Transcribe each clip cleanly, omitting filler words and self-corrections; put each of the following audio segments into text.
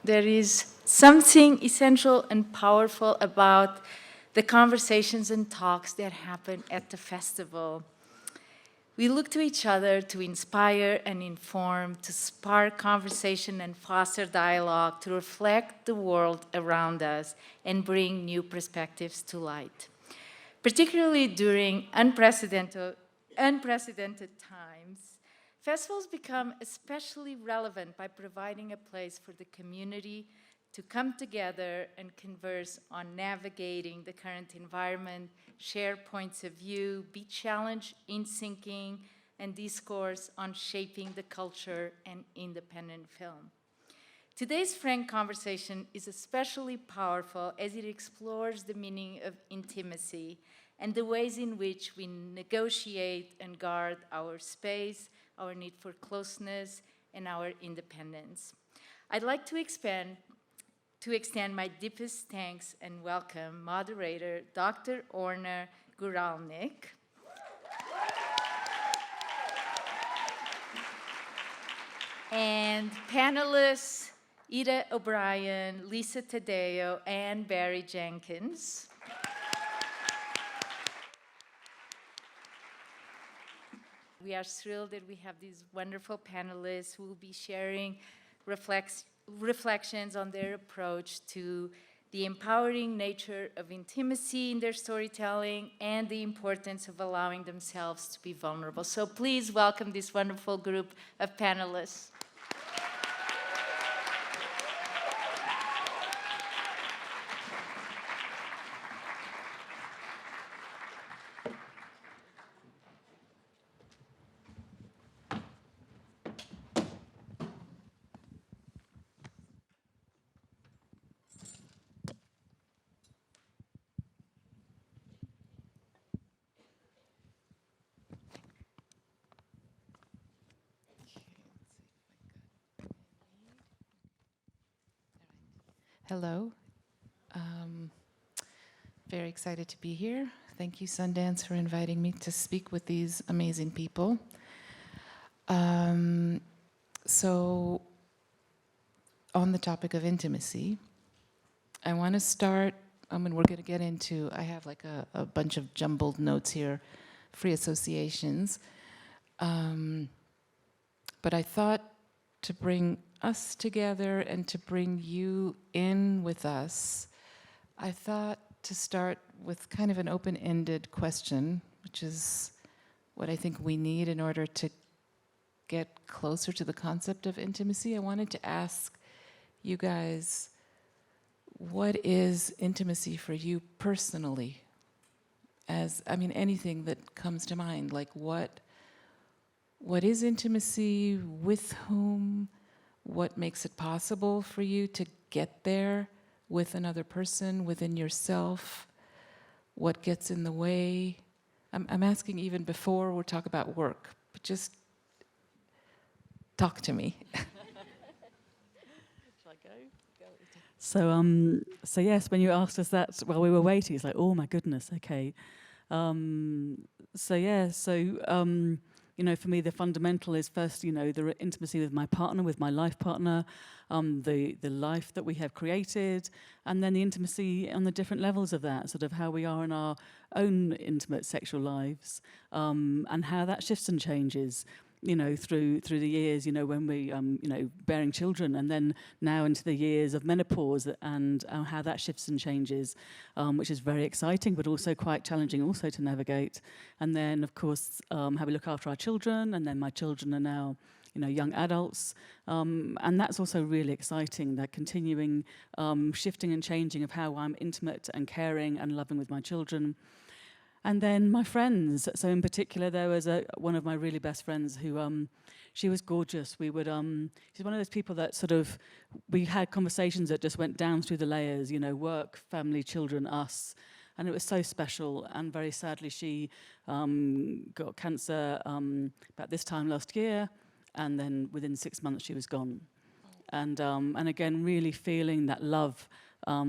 there is something essential and powerful about the conversations and talks that happen at the festival. We look to each other to inspire and inform, to spark conversation and foster dialogue, to reflect the world around us and bring new perspectives to light. Particularly during unprecedented times, festivals become especially relevant by providing a place for the community to come together and converse on navigating the current environment, share points of view, be challenged in thinking, and discourse on shaping the culture and independent film. Today's frank conversation is especially powerful as it explores the meaning of intimacy and the ways in which we negotiate and guard our space, our need for closeness, and our independence. I'd like to extend my deepest thanks and welcome moderator Dr. Orna Guralnik, and panelists Ida O'Brien, Lisa Tadeo, and Barry Jenkins. We are thrilled that we have these wonderful panelists who will be sharing reflections on their approach to the empowering nature of intimacy in their storytelling and the importance of allowing themselves to be vulnerable. So please welcome this wonderful group of panelists. Hello. Very excited to be here. Thank you, Sundance, for inviting me to speak with these amazing people. So, on the topic of intimacy, I want to start, we're going to get into, I have like a bunch of jumbled notes here, free associations. But I thought to bring us together and to bring you in with us, I thought to start with kind of an open-ended question, which is what I think we need in order to get closer to the concept of intimacy. I wanted to ask you guys, what is intimacy for you personally? Anything that comes to mind, like what is intimacy, with whom, what makes it possible for you to get there with another person, within yourself, what gets in the way. I'm asking even before we'll talk about work, but just talk to me. Shall I go? So yes, when you asked us that while we were waiting, it's like, oh my goodness, okay. For me, the fundamental is first, the intimacy with my partner, with my life partner, the life that we have created, and then the intimacy on the different levels of that, sort of how we are in our own intimate sexual lives, and how that shifts and changes, through the years, when we, bearing children, and then now into the years of menopause, and how that shifts and changes, which is very exciting, but also quite challenging also to navigate. And then, of course, how we look after our children, and then my children are now, young adults, and that's also really exciting, that continuing shifting and changing of how I'm intimate and caring and loving with my children. And then my friends. So in particular, there was one of my really best friends who, she was gorgeous. She's one of those people that sort of, we had conversations that just went down through the layers, work, family, children, us. And it was so special. And very sadly, she got cancer about this time last year. And then within 6 months, she was gone. And again, really feeling that love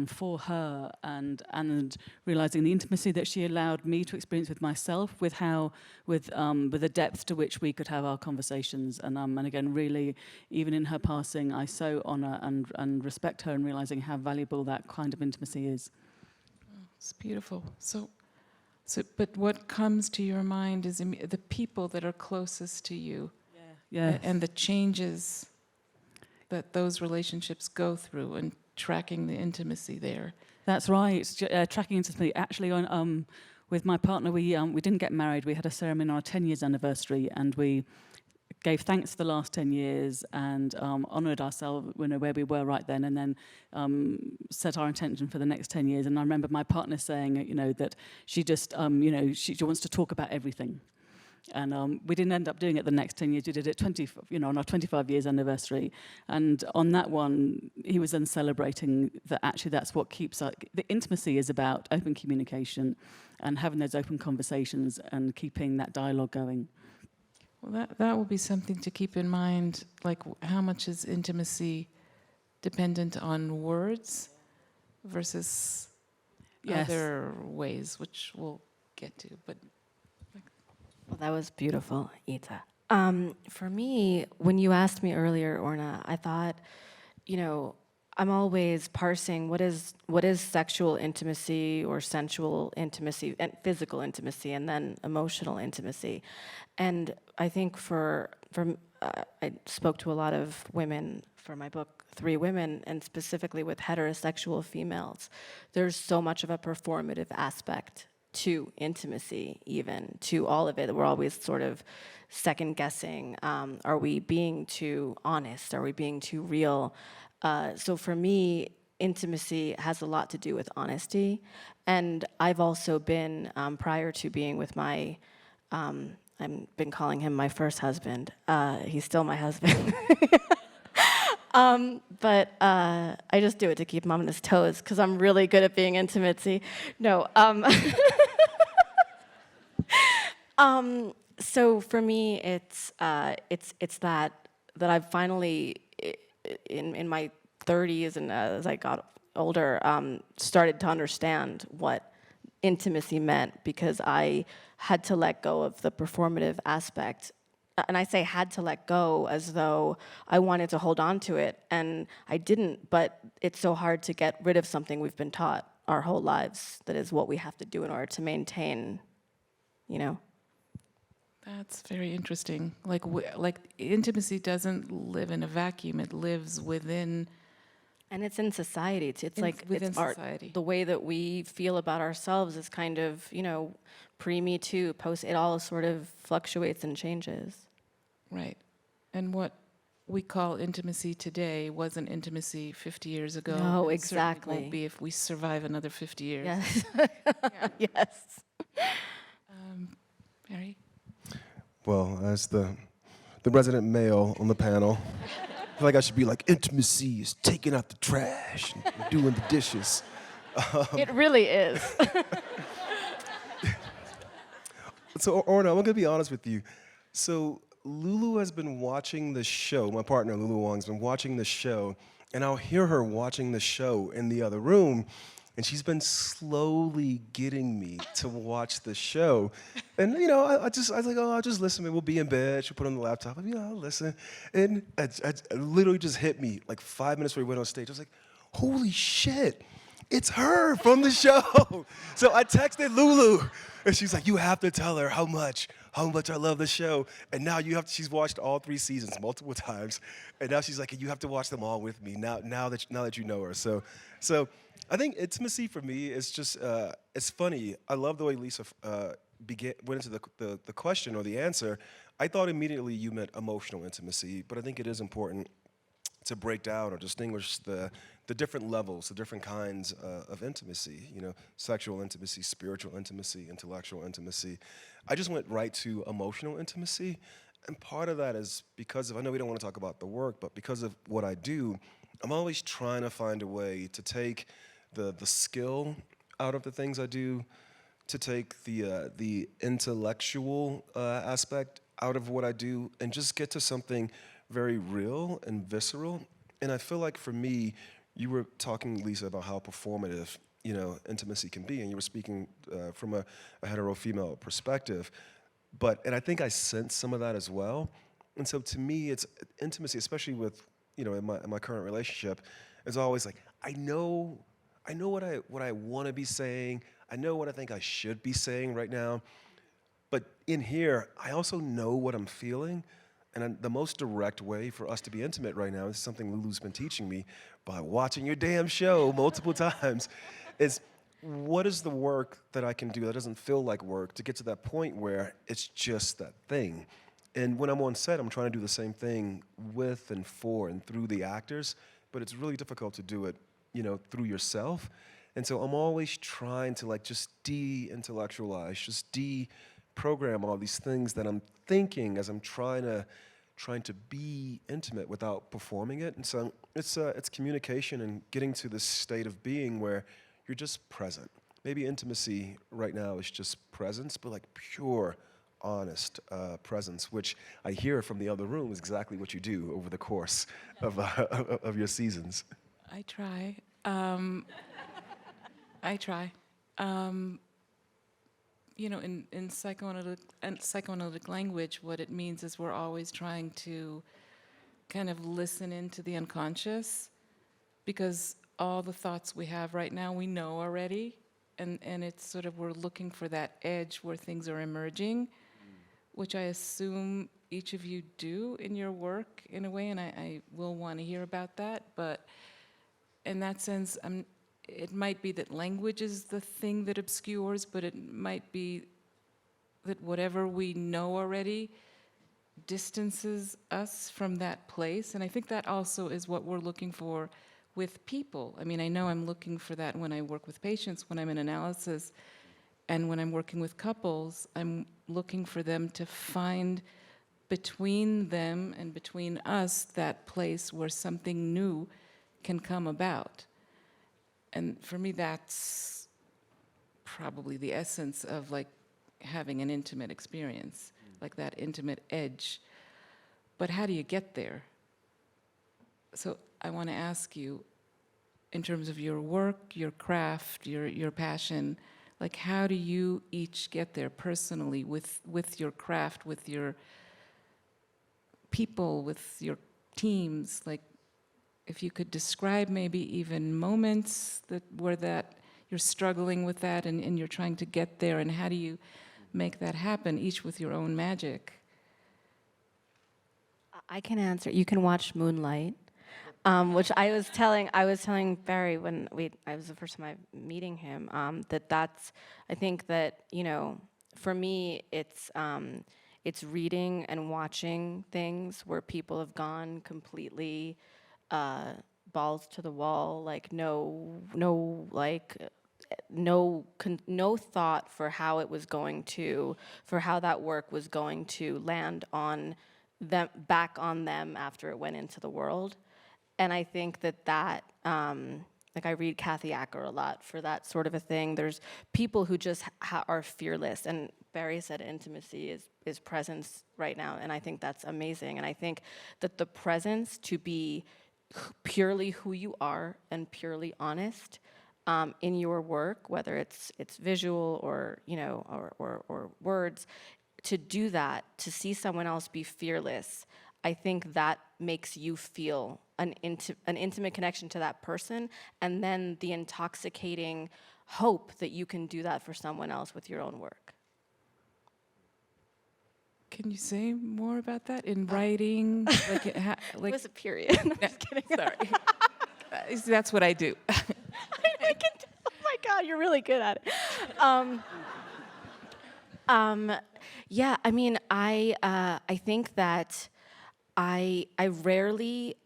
for her, and realizing the intimacy that she allowed me to experience with myself, with the depth to which we could have our conversations, and again, really, even in her passing, I so honor and respect her, and realizing how valuable that kind of intimacy is. It's beautiful. But what comes to your mind is the people that are closest to you, Yeah. and the changes that those relationships go through, and tracking the intimacy there. That's right. Tracking intimacy. Actually, with my partner, we didn't get married. We had a ceremony on our 10 years anniversary, and we gave thanks for the last 10 years and honoured ourselves, where we were right then, and then set our intention for the next 10 years. And I remember my partner saying, that she just, she wants to talk about everything. And we didn't end up doing it the next 10 years. We did it on our 25 years anniversary. And on that one, he was then celebrating that actually that's what keeps the intimacy is about open communication and having those open conversations and keeping that dialogue going. Well, that will be something to keep in mind, like how much is intimacy dependent on words versus other ways, which we'll get to. But well, that was beautiful, Ita. For me, when you asked me earlier, Orna, I thought, I'm always parsing what is sexual intimacy or sensual intimacy and physical intimacy, and then emotional intimacy. And I think I spoke to a lot of women for my book, 3 Women, and specifically with heterosexual females. There's so much of a performative aspect to intimacy, even to all of it. We're always sort of second guessing. Are we being too honest? Are we being too real? So for me, intimacy has a lot to do with honesty. And I've also been, prior to being with my, I've been calling him my first husband. He's still my husband. But I just do it to keep him on his toes because I'm really good at being intimacy. No. So for me, it's that I've finally, in my 30s and as I got older, started to understand what intimacy meant, because I had to let go of the performative aspect. And I say had to let go as though I wanted to hold on to it, and I didn't, but it's so hard to get rid of something we've been taught our whole lives that is what we have to do in order to maintain, that's very interesting. Like intimacy doesn't live in a vacuum; it lives within. And it's in society. It's like within it's art. society. The way that we feel about ourselves is kind of, pre-Me Too, post. It all sort of fluctuates and changes. Right. And what we call intimacy today wasn't intimacy 50 years ago. No, and certainly exactly. won't be if we survive another 50 years. Yes. Yes. Barry? Well, as the resident male on the panel, I feel like I should be like, intimacy is taking out the trash and doing the dishes. It really is. So, Orna, I'm going to be honest with you. So, Lulu has been watching the show. My partner, Lulu Wong, has been watching the show, and I'll hear her watching the show in the other room, and she's been slowly getting me to watch the show. And, I was like, oh, I'll just listen. We'll be in bed. She'll put on the laptop. I'll listen. And it literally just hit me like 5 minutes before we went on stage. I was like, holy shit, it's her from the show. So I texted Lulu, and she's like, you have to tell her how much I love the show. And now she's watched all 3 seasons multiple times. And now she's like, you have to watch them all with me now that you know her. So I think intimacy for me is just, it's funny. I love the way Lisa went into the question or the answer. I thought immediately you meant emotional intimacy, but I think it is important to break down or distinguish the different levels, the different kinds of intimacy, sexual intimacy, spiritual intimacy, intellectual intimacy. I just went right to emotional intimacy, and part of that is because I know we don't want to talk about the work, but because of what I do, I'm always trying to find a way to take the skill out of the things I do, to take the intellectual aspect out of what I do, and just get to something very real and visceral. And I feel like for me, you were talking, Lisa, about how performative, intimacy can be, and you were speaking from a hetero-female perspective. And I think I sense some of that as well. And so to me, it's intimacy, especially with, in my current relationship, is always like, I know what I want to be saying. I know what I think I should be saying right now. But in here, I also know what I'm feeling. And the most direct way for us to be intimate right now is something Lulu's been teaching me by watching your damn show multiple times, is what is the work that I can do that doesn't feel like work to get to that point where it's just that thing. And when I'm on set, I'm trying to do the same thing with and for and through the actors, but it's really difficult to do it, through yourself. And so I'm always trying to just de-intellectualize, just deprogram all these things that I'm thinking as I'm trying to be intimate without performing it. And so it's communication and getting to this state of being where you're just present. Maybe intimacy right now is just presence, but pure, honest presence, which I hear from the other room is exactly what you do over the course of your seasons. I try. I try. In psychoanalytic language, what it means is we're always trying to kind of listen into the unconscious, because all the thoughts we have right now we know already, and it's sort of we're looking for that edge where things are emerging, which I assume each of you do in your work in a way, and I will want to hear about that. But in that sense, it might be that language is the thing that obscures, but it might be that whatever we know already distances us from that place. And I think that also is what we're looking for with people. I mean, I know I'm looking for that when I work with patients, when I'm in analysis, and when I'm working with couples, I'm looking for them to find between them and between us that place where something new can come about. And for me, that's probably the essence of having an intimate experience, like that intimate edge. But how do you get there? So I want to ask you, in terms of your work, your craft, your passion, how do you each get there personally with your craft, with your people, with your teams? If you could describe maybe even moments where you're struggling with that and you're trying to get there, and how do you make that happen, each with your own magic? I can answer. You can watch Moonlight, which I was telling Barry when I was the first time meeting him, I think that, for me, it's reading and watching things where people have gone completely balls to the wall, no thought for how that work was going to land on them, back on them after it went into the world. And I think that I read Kathy Acker a lot for that sort of a thing. There's people who just are fearless, and Barry said intimacy is presence right now, and I think that's amazing. And I think that the presence to be purely who you are and purely honest in your work, whether it's visual or or words, to do that, to see someone else be fearless, I think that makes you feel an intimate connection to that person, and then the intoxicating hope that you can do that for someone else with your own work. Can you say more about that in writing? It was a period. I'm just kidding. Sorry. That's what I do. Oh my God, you're really good at it. Yeah, I mean, I think that I rarely,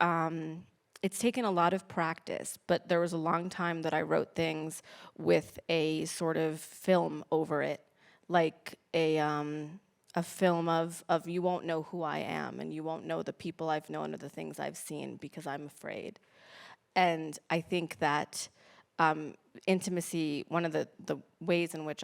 it's taken a lot of practice, but there was a long time that I wrote things with a sort of film over it, like a film of you won't know who I am, and you won't know the people I've known or the things I've seen because I'm afraid. And I think that intimacy, one of the ways in which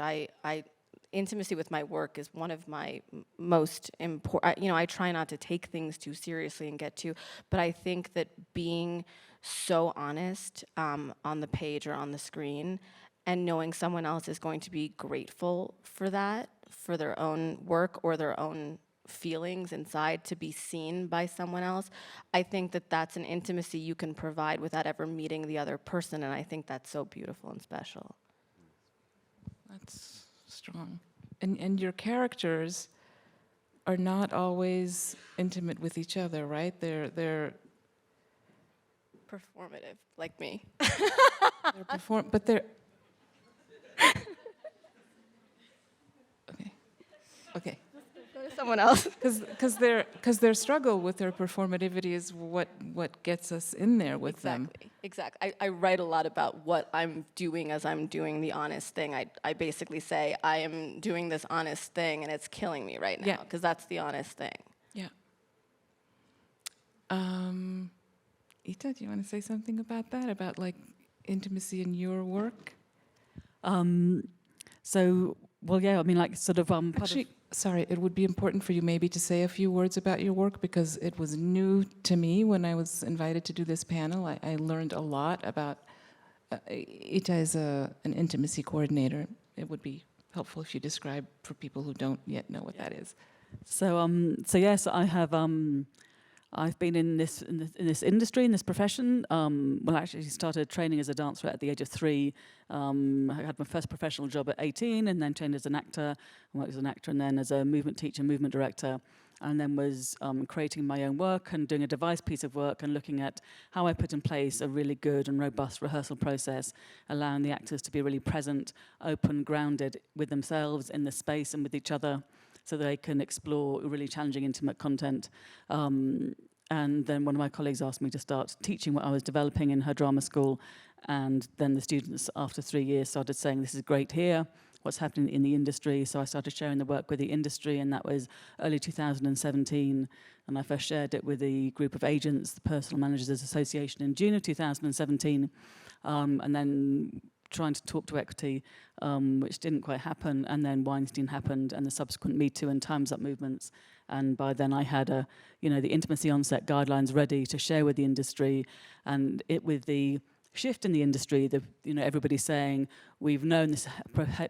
intimacy with my work is one of my most important. You know, I try not to take things too seriously and get too, but I think that being so honest on the page or on the screen, and knowing someone else is going to be grateful for that, for their own work or their own feelings inside to be seen by someone else, I think that that's an intimacy you can provide without ever meeting the other person, and I think that's so beautiful and special. That's strong. And your characters are not always intimate with each other, right? They're Performative, like me. but they're okay. Okay. Go to someone else. Because their struggle with their performativity is what gets us in there with them. Exactly. I write a lot about what I'm doing as I'm doing the honest thing. I basically say, I am doing this honest thing and it's killing me right now, because that's the honest thing. Yeah. Ita, do you want to say something about that? About like intimacy in your work? Well, yeah, I mean, like sort of Actually, sorry, it would be important for you maybe to say a few words about your work, because it was new to me when I was invited to do this panel. I learned a lot about Ita is an intimacy coordinator. It would be helpful if you describe for people who don't yet know what that is. So yes, I have. I've been in this industry, in this profession. Well, actually, started training as a dancer at the age of 3. I had my first professional job at 18, and then trained as an actor. I worked as an actor, and then as a movement teacher, movement director, and then was creating my own work and doing a device piece of work and looking at how I put in place a really good and robust rehearsal process, allowing the actors to be really present, open, grounded with themselves in the space and with each other, so they can explore really challenging, intimate content. And then one of my colleagues asked me to start teaching what I was developing in her drama school. And then the students, after 3 years, started saying, this is great here, what's happening in the industry. So I started sharing the work with the industry, and that was early 2017. And I first shared it with the group of agents, the Personal Managers Association, in June of 2017. And then trying to talk to equity, which didn't quite happen, and then Weinstein happened, and the subsequent Me Too and Time's Up movements. And by then I had the intimacy onset guidelines ready to share with the industry, and it with the shift in the industry, everybody saying, we've known this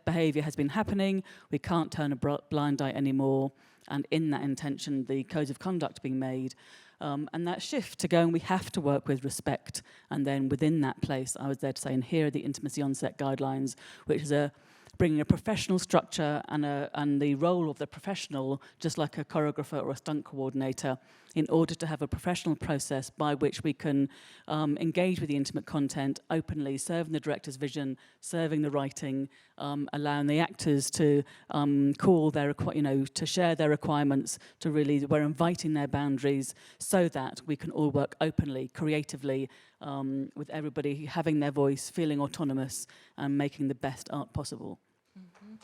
behaviour has been happening, we can't turn a blind eye anymore, and in that intention, the codes of conduct being made. And that shift to going, we have to work with respect. And then within that place, I was there to say, and here are the intimacy onset guidelines, which is bringing a professional structure and the role of the professional, just like a choreographer or a stunt coordinator, in order to have a professional process by which we can engage with the intimate content openly, serving the director's vision, serving the writing, allowing the actors to call their, to share their requirements, to really, we're inviting their boundaries so that we can all work openly, creatively, with everybody having their voice, feeling autonomous, and making the best art possible. Mm-hmm.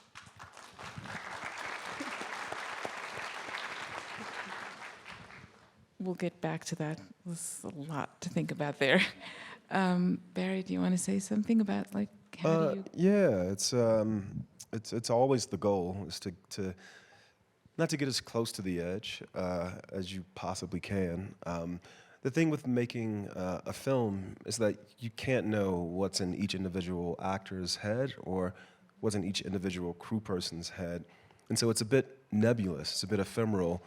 We'll get back to that. There's a lot to think about there. Barry, do you want to say something about how do you? Yeah, it's always the goal is to not to get as close to the edge as you possibly can. The thing with making a film is that you can't know what's in each individual actor's head or what's in each individual crew person's head, and so it's a bit nebulous. It's a bit ephemeral.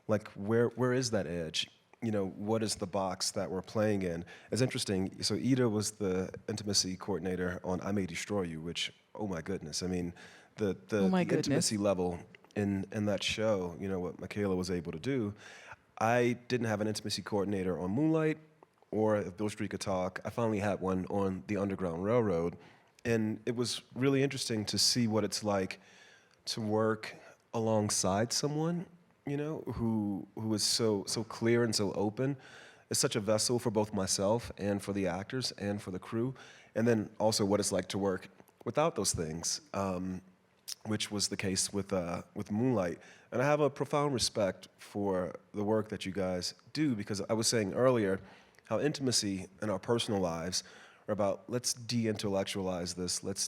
Like, where is that edge? What is the box that we're playing in? It's interesting. So Ida was the intimacy coordinator on I May Destroy You, which, oh my goodness. I mean, the intimacy level in that show, what Michaela was able to do. I didn't have an intimacy coordinator on Moonlight or If Bill Street Could Talk. I finally had one on the Underground Railroad. And it was really interesting to see what it's like to work alongside someone who is so clear and so open. It's such a vessel for both myself and for the actors and for the crew. And then also what it's like to work without those things, which was the case with Moonlight. And I have a profound respect for the work that you guys do, because I was saying earlier how intimacy in our personal lives are about, let's de-intellectualize this, let's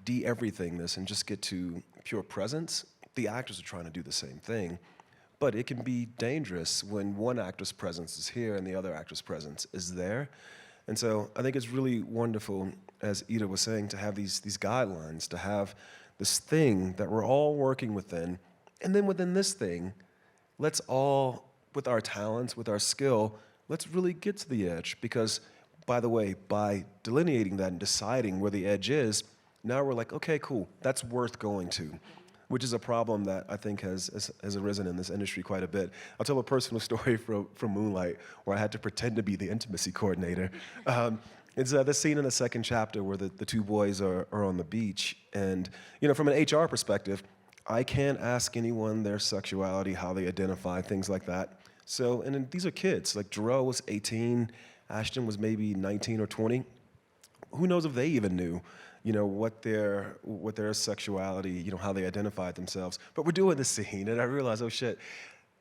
de-everything this and just get to pure presence, the actors are trying to do the same thing. But it can be dangerous when one actor's presence is here and the other actor's presence is there. And so I think it's really wonderful, as Ida was saying, to have these guidelines, to have this thing that we're all working within. And then within this thing, let's all, with our talents, with our skill, let's really get to the edge. Because, by the way, by delineating that and deciding where the edge is, now we're like, okay, cool, that's worth going to, which is a problem that I think has arisen in this industry quite a bit. I'll tell a personal story from Moonlight where I had to pretend to be the intimacy coordinator. It's the scene in the second chapter where the two boys are on the beach. And, you know, from an HR perspective, I can't ask anyone their sexuality, how they identify, things like that. So, and then these are kids. Like, Jarrell was 18, Ashton was maybe 19 or 20. Who knows if they even knew, you know, what their sexuality, you know, how they identified themselves. But we're doing this scene, and I realized, oh shit,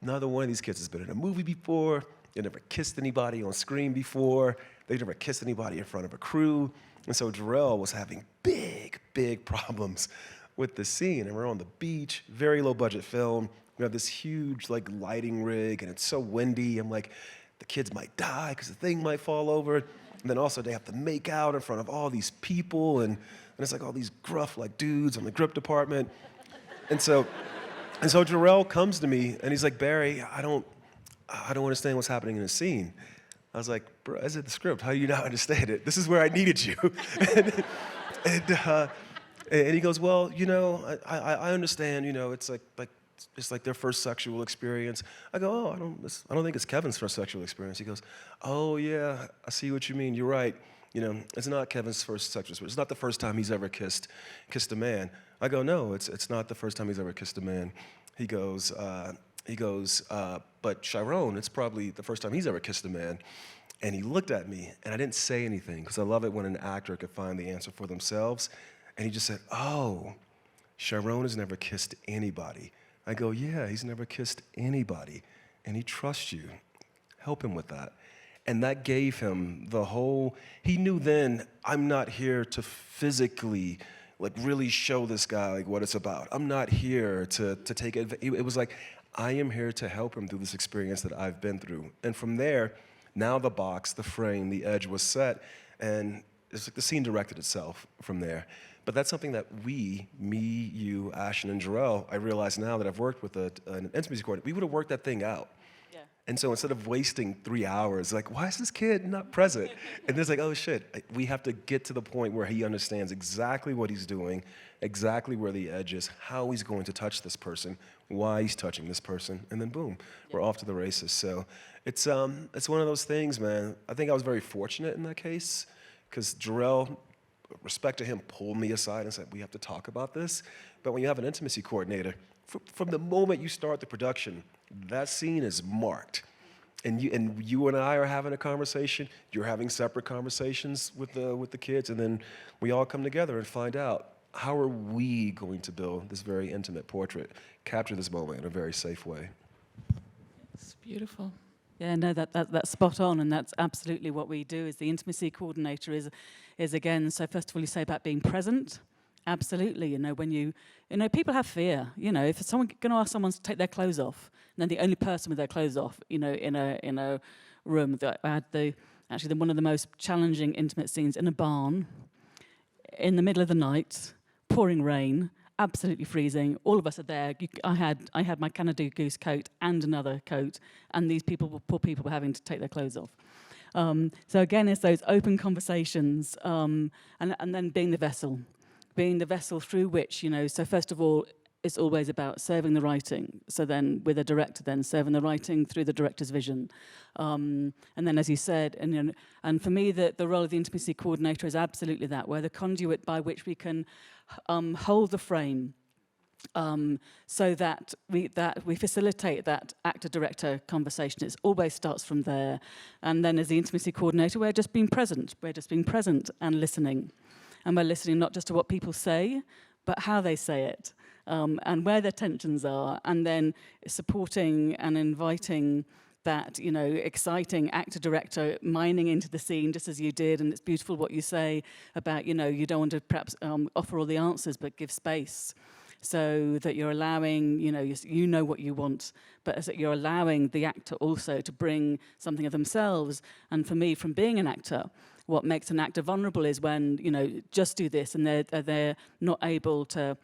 neither one of these kids has been in a movie before. They never kissed anybody on screen before. They never kissed anybody in front of a crew. And so Jarrell was having big problems with the scene. And we're on the beach, very low budget film. We have this huge like lighting rig, and it's so windy. I'm like, the kids might die because the thing might fall over. And then also they have to make out in front of all these people, and it's like all these gruff like dudes on the grip department. And so Jarrell comes to me and he's like, Barry, I don't understand what's happening in the scene. I was like, bro, is it the script? How do you not understand it? This is where I needed you. And he goes, well, you know, I understand, you know, it's like their first sexual experience. I go, oh, I don't think it's Kevin's first sexual experience. He goes, oh yeah, I see what you mean. You're right. You know, it's not Kevin's first sexual experience. It's not the first time he's ever kissed a man. I go, no, it's not the first time he's ever kissed a man. He goes, but Chiron, it's probably the first time he's ever kissed a man. And he looked at me, and I didn't say anything because I love it when an actor could find the answer for themselves. And he just said, oh, Chiron has never kissed anybody. I go, yeah, he's never kissed anybody, and he trusts you. Help him with that. And that gave him he knew then, I'm not here to physically, like, really show this guy, like, what it's about. I'm not here to take it. It was like, I am here to help him through this experience that I've been through. And from there, now the box, the frame, the edge was set, and it's like the scene directed itself from there. But that's something that me, you, Ashton, and Jarrell, I realize now that I've worked with an intimacy coordinator, we would have worked that thing out. Yeah. And so instead of wasting 3 hours, like, why is this kid not present? And it's like, oh shit, we have to get to the point where he understands exactly what he's doing, exactly where the edge is, how he's going to touch this person, why he's touching this person, and then boom, we're off to the races. So it's one of those things, man. I think I was very fortunate in that case, because Jarrell, respect to him, pulled me aside and said, we have to talk about this. But when you have an intimacy coordinator, from the moment you start the production, that scene is marked. And you and I are having a conversation, you're having separate conversations with the kids, and then we all come together and find out, how are we going to build this very intimate portrait, capture this moment in a very safe way? It's beautiful. Yeah, no, that's spot on, and that's absolutely what we do. Is the intimacy coordinator is again. So first of all, you say about being present. Absolutely, you know, when you know, people have fear. You know, if someone going to ask someone to take their clothes off, and then the only person with their clothes off, you know, in a room. That I had one of the most challenging intimate scenes in a barn, in the middle of the night, pouring rain. Absolutely freezing. All of us are there. I had my Canada Goose coat and another coat, and these poor people were having to take their clothes off. So again, it's those open conversations, and then being the vessel through which, you know. So first of all, it's always about serving the writing. So then, with a director, then serving the writing through the director's vision, and then, as you said, and for me, the role of the intimacy coordinator is absolutely that. We're the conduit by which we can hold the frame, so that we facilitate that actor-director conversation. It always starts from there, and then as the intimacy coordinator, we're just being present. We're just being present and listening, and we're listening not just to what people say, but how they say it, and where their tensions are, and then supporting and inviting that, you know, exciting actor-director mining into the scene just as you did, and it's beautiful what you say about, you know, you don't want to perhaps offer all the answers, but give space so that you're allowing, you know what you want, but as that you're allowing the actor also to bring something of themselves. And for me, from being an actor, what makes an actor vulnerable is when, you know, just do this, and they're not able to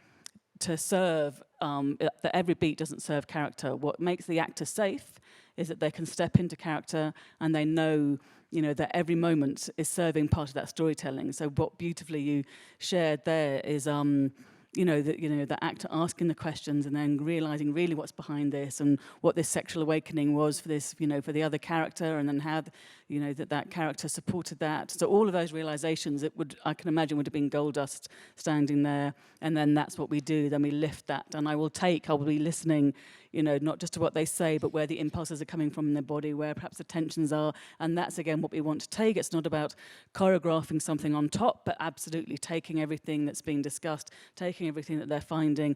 serve, that every beat doesn't serve character. What makes the actor safe is that they can step into character and they know, you know, that every moment is serving part of that storytelling. So what beautifully you shared there is, the actor asking the questions and then realizing really what's behind this and what this sexual awakening was for this, you know, for the other character, and then how, that character supported that. So all of those realizations, I can imagine, would have been gold dust standing there. And then that's what we do. Then we lift that, and I will be listening, you know, not just to what they say, but where the impulses are coming from in their body, where perhaps the tensions are. And that's, again, what we want to take. It's not about choreographing something on top, but absolutely taking everything that's being discussed, taking everything that they're finding,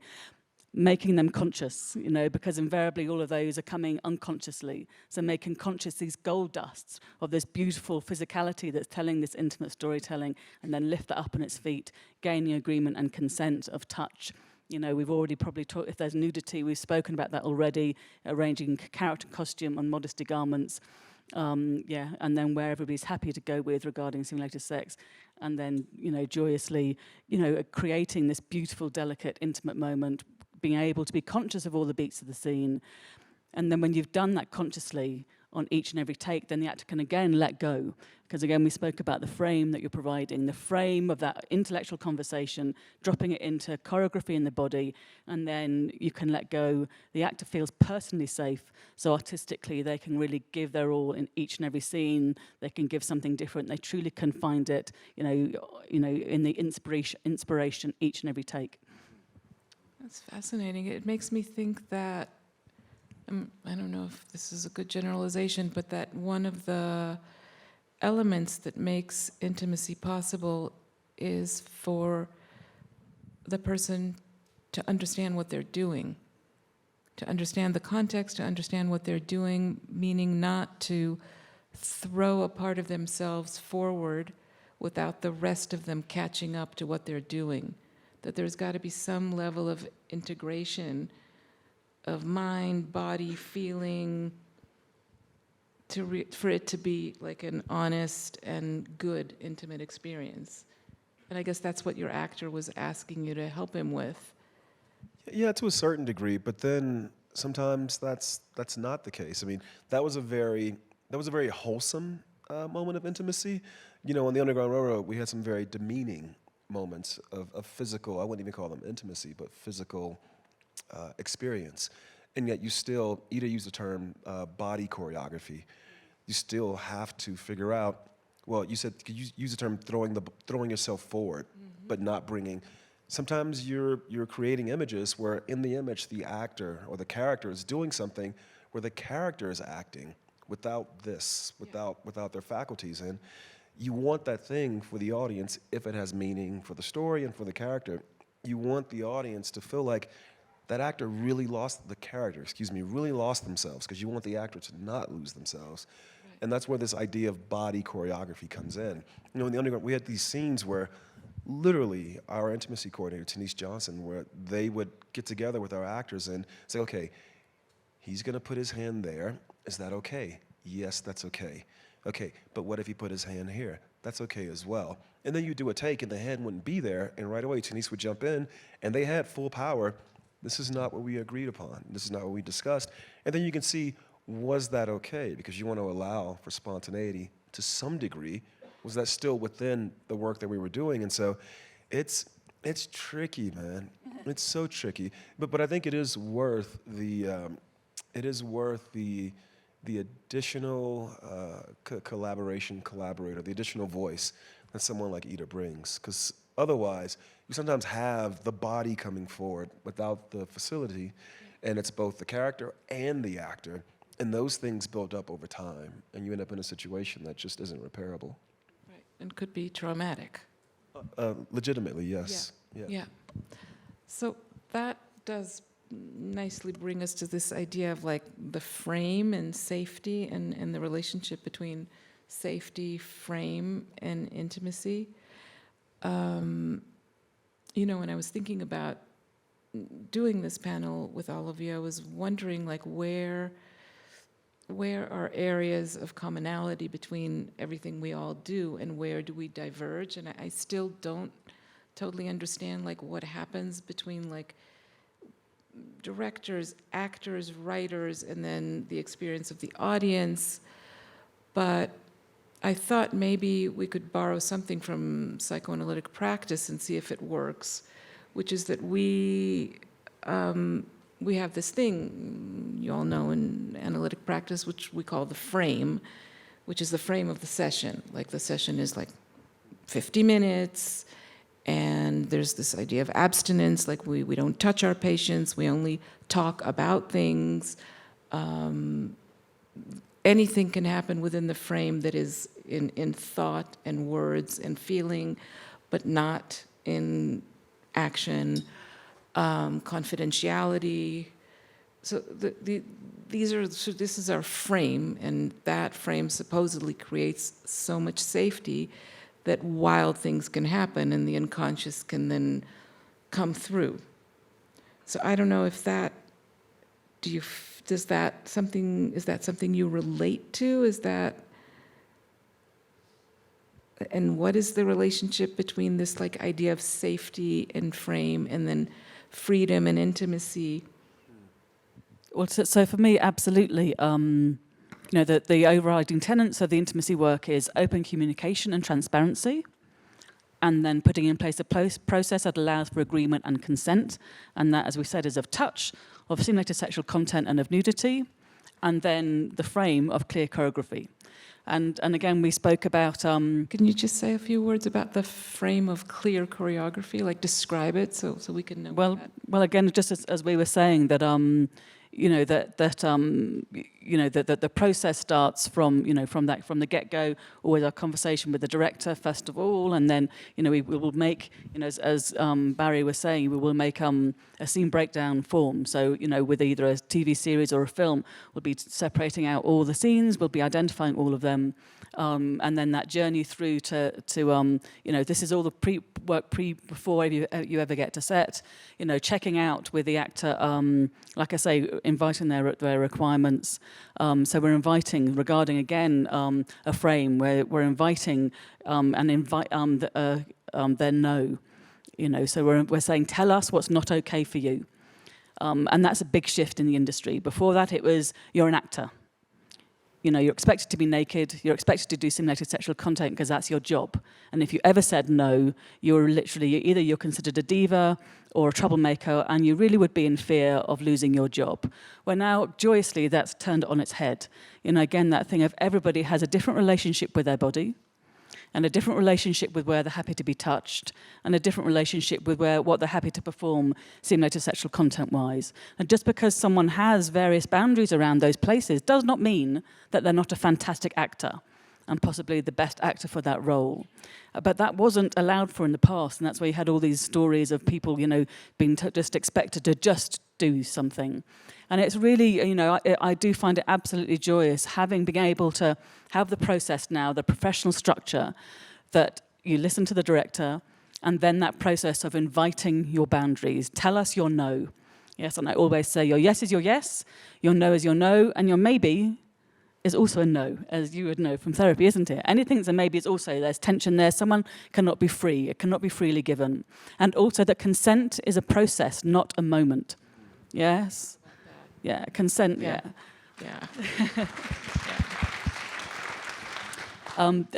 making them conscious, you know, because invariably all of those are coming unconsciously. So making conscious these gold dusts of this beautiful physicality that's telling this intimate storytelling, and then lift that up on its feet, gaining agreement and consent of touch. You know, we've already probably talked, if there's nudity, we've spoken about that already, arranging character costume on modesty garments, and then where everybody's happy to go with regarding simulated sex, and then, you know, joyously, you know, creating this beautiful, delicate, intimate moment, being able to be conscious of all the beats of the scene. And then when you've done that consciously on each and every take, then the actor can again let go. Because again, we spoke about the frame that you're providing, the frame of that intellectual conversation, dropping it into choreography in the body, and then you can let go. The actor feels personally safe, so artistically they can really give their all in each and every scene. They can give something different. They truly can find it, you know, in the inspiration each and every take. That's fascinating. It makes me think that, I don't know if this is a good generalization, but that one of the elements that makes intimacy possible is for the person to understand what they're doing, to understand the context, to understand what they're doing, meaning not to throw a part of themselves forward without the rest of them catching up to what they're doing. That there's got to be some level of integration of mind, body, feeling, for it to be like an honest and good, intimate experience. And I guess that's what your actor was asking you to help him with. Yeah, to a certain degree, but then sometimes that's not the case. I mean, that was a very wholesome moment of intimacy. You know, on the Underground Railroad, we had some very demeaning moments of physical, I wouldn't even call them intimacy, but physical experience. And yet you still either use the term body choreography. You still have to figure out, well, you said, you use the term throwing yourself forward, but not bringing. Sometimes you're creating images where in the image the actor or the character is doing something where the character is acting without their faculties. And you want that thing for the audience, if it has meaning for the story and for the character, you want the audience to feel like that actor really lost themselves, because you want the actor to not lose themselves. Right. And that's where this idea of body choreography comes in. You know, in the Underground, we had these scenes where literally our intimacy coordinator, Denise Johnson, where they would get together with our actors and say, okay, he's gonna put his hand there. Is that okay? Yes, that's okay. Okay, but what if he put his hand here? That's okay as well. And then you do a take and the hand wouldn't be there, and right away Denise would jump in, and they had full power. This is not what we agreed upon. This is not what we discussed. And then you can see, was that okay? Because you want to allow for spontaneity to some degree. Was that still within the work that we were doing? And so it's tricky, man. It's so tricky. But I think it is worth the additional collaborator, the additional voice that someone like Ida brings. Because otherwise, you sometimes have the body coming forward without the facility, and it's both the character and the actor, and those things build up over time, and you end up in a situation that just isn't repairable. Right, and could be traumatic. Legitimately, yes. Yeah. So that does nicely bring us to this idea of like the frame and safety and the relationship between safety, frame, and intimacy. You know, when I was thinking about doing this panel with all of you, I was wondering like where are areas of commonality between everything we all do and where do we diverge? And I still don't totally understand like what happens between like directors, actors, writers, and then the experience of the audience. But I thought maybe we could borrow something from psychoanalytic practice and see if it works, which is that we have this thing, you all know in analytic practice, which we call the frame, which is the frame of the session. Like the session is like 50 minutes, and there's this idea of abstinence, like we don't touch our patients, we only talk about things. Anything can happen within the frame that is in thought and words and feeling, but not in action, confidentiality. So this is our frame, and that frame supposedly creates so much safety that wild things can happen and the unconscious can then come through. So I don't know if that, is that something you relate to? And what is the relationship between this like idea of safety and frame and then freedom and intimacy? Well, so for me, absolutely. You know, the overriding tenets of the intimacy work is open communication and transparency, and then putting in place a process that allows for agreement and consent, and that, as we said, is of touch, of simulated sexual content and of nudity, and then the frame of clear choreography. And again, we spoke about... Can you just say a few words about the frame of clear choreography? Like describe it so we can know. Well, again, just as we were saying that, you know, that the process starts from the get-go, always our conversation with the director first of all, and then, you know, we will make, you know, as Barry was saying, we will make a scene breakdown form. So, you know, with either a TV series or a film, we'll be separating out all the scenes, we'll be identifying all of them, and then that journey through to you know, this is all the pre-work before you ever get to set, you know, checking out with the actor, like I say, inviting their requirements. So we're inviting, regarding again a frame where we're inviting and invite their no, you know. So we're saying, tell us what's not okay for you, and that's a big shift in the industry. Before that, it was you're an actor. You know, you're expected to be naked, you're expected to do simulated sexual content because that's your job. And if you ever said no, you're literally, either you're considered a diva or a troublemaker, and you really would be in fear of losing your job. Well, now, joyously, that's turned on its head. You know, again, that thing of everybody has a different relationship with their body, and a different relationship with where they're happy to be touched, and a different relationship with what they're happy to perform simulated sexual content-wise. And just because someone has various boundaries around those places does not mean that they're not a fantastic actor, and possibly the best actor for that role. But that wasn't allowed for in the past, and that's why you had all these stories of people, you know, being just expected to just do something. And it's really, you know, I do find it absolutely joyous been able to have the process now, the professional structure, that you listen to the director, and then that process of inviting your boundaries. Tell us your no. Yes, and I always say your yes is your yes, your no is your no, and your maybe is also a no, as you would know from therapy, isn't it? Anything that's a maybe is also, there's tension there. Someone cannot be free. It cannot be freely given. And also that consent is a process, not a moment. Yes? Yeah, consent, yeah.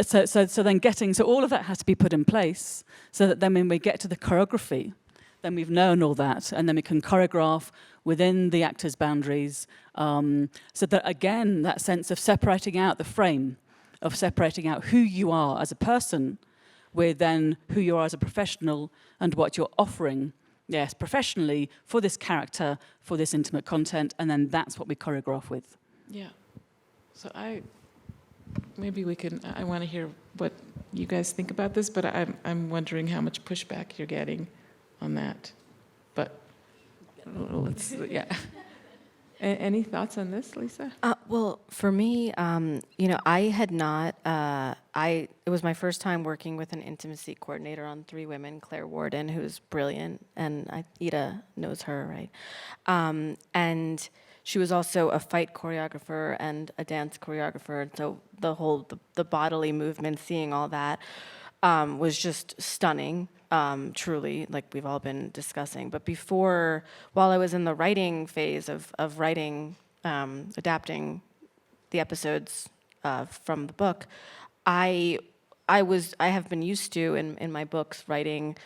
So then so all of that has to be put in place so that then when we get to the choreography, then we've known all that, and then we can choreograph within the actor's boundaries, so that, again, that sense of separating out the frame, of separating out who you are as a person with then who you are as a professional and what you're offering, yes, professionally, for this character, for this intimate content, and then that's what we choreograph with. Yeah. So maybe we can, I want to hear what you guys think about this, but I'm wondering how much pushback you're getting on that. But Yeah. Any thoughts on this, Lisa? Well, for me, I had not. It was my first time working with an intimacy coordinator on 3 women, Claire Warden, who's brilliant, and Ida knows her, right? And she was also a fight choreographer and a dance choreographer. And so the bodily movement, seeing all that, was just stunning, truly, like we've all been discussing. But while I was in the writing phase of writing, adapting the episodes from the book, I have been used to in my books writing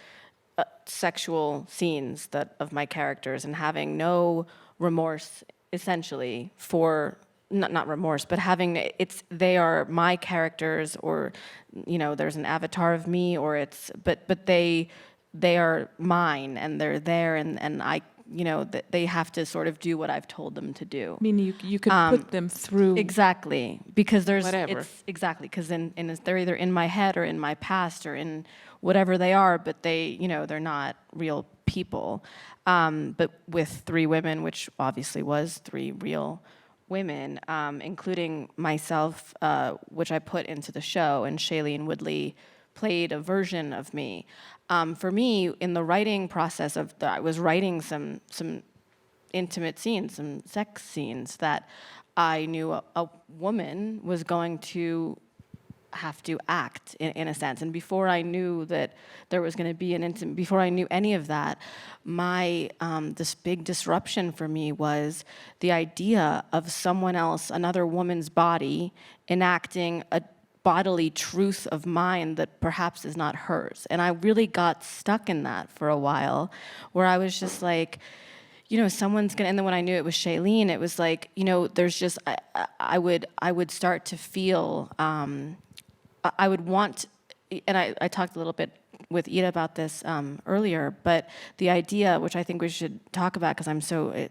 sexual scenes of my characters and having no remorse, essentially, for not remorse, but they are my characters, or there's an avatar of me, or but they are mine, and they're there, and I they have to sort of do what I've told them to do. I mean, you could put them through Exactly, because whatever. Because they're either in my head or in my past or in whatever they are, but they're not real people. But with 3 women, which obviously was 3 real women, including myself, which I put into the show, and Shailene Woodley played a version of me. For me, in the writing process I was writing some intimate scenes, some sex scenes that I knew a woman was going to have to act in a sense. And before I knew that there was going to be before I knew any of that, this big disruption for me was the idea of someone else, another woman's body, enacting a bodily truth of mine that perhaps is not hers. And I really got stuck in that for a while, where I was just like, someone's gonna, and then when I knew it was Shailene, it was like, there's just, I would start to feel, I would want, and I talked a little bit with Ida about this earlier, but the idea, which I think we should talk about because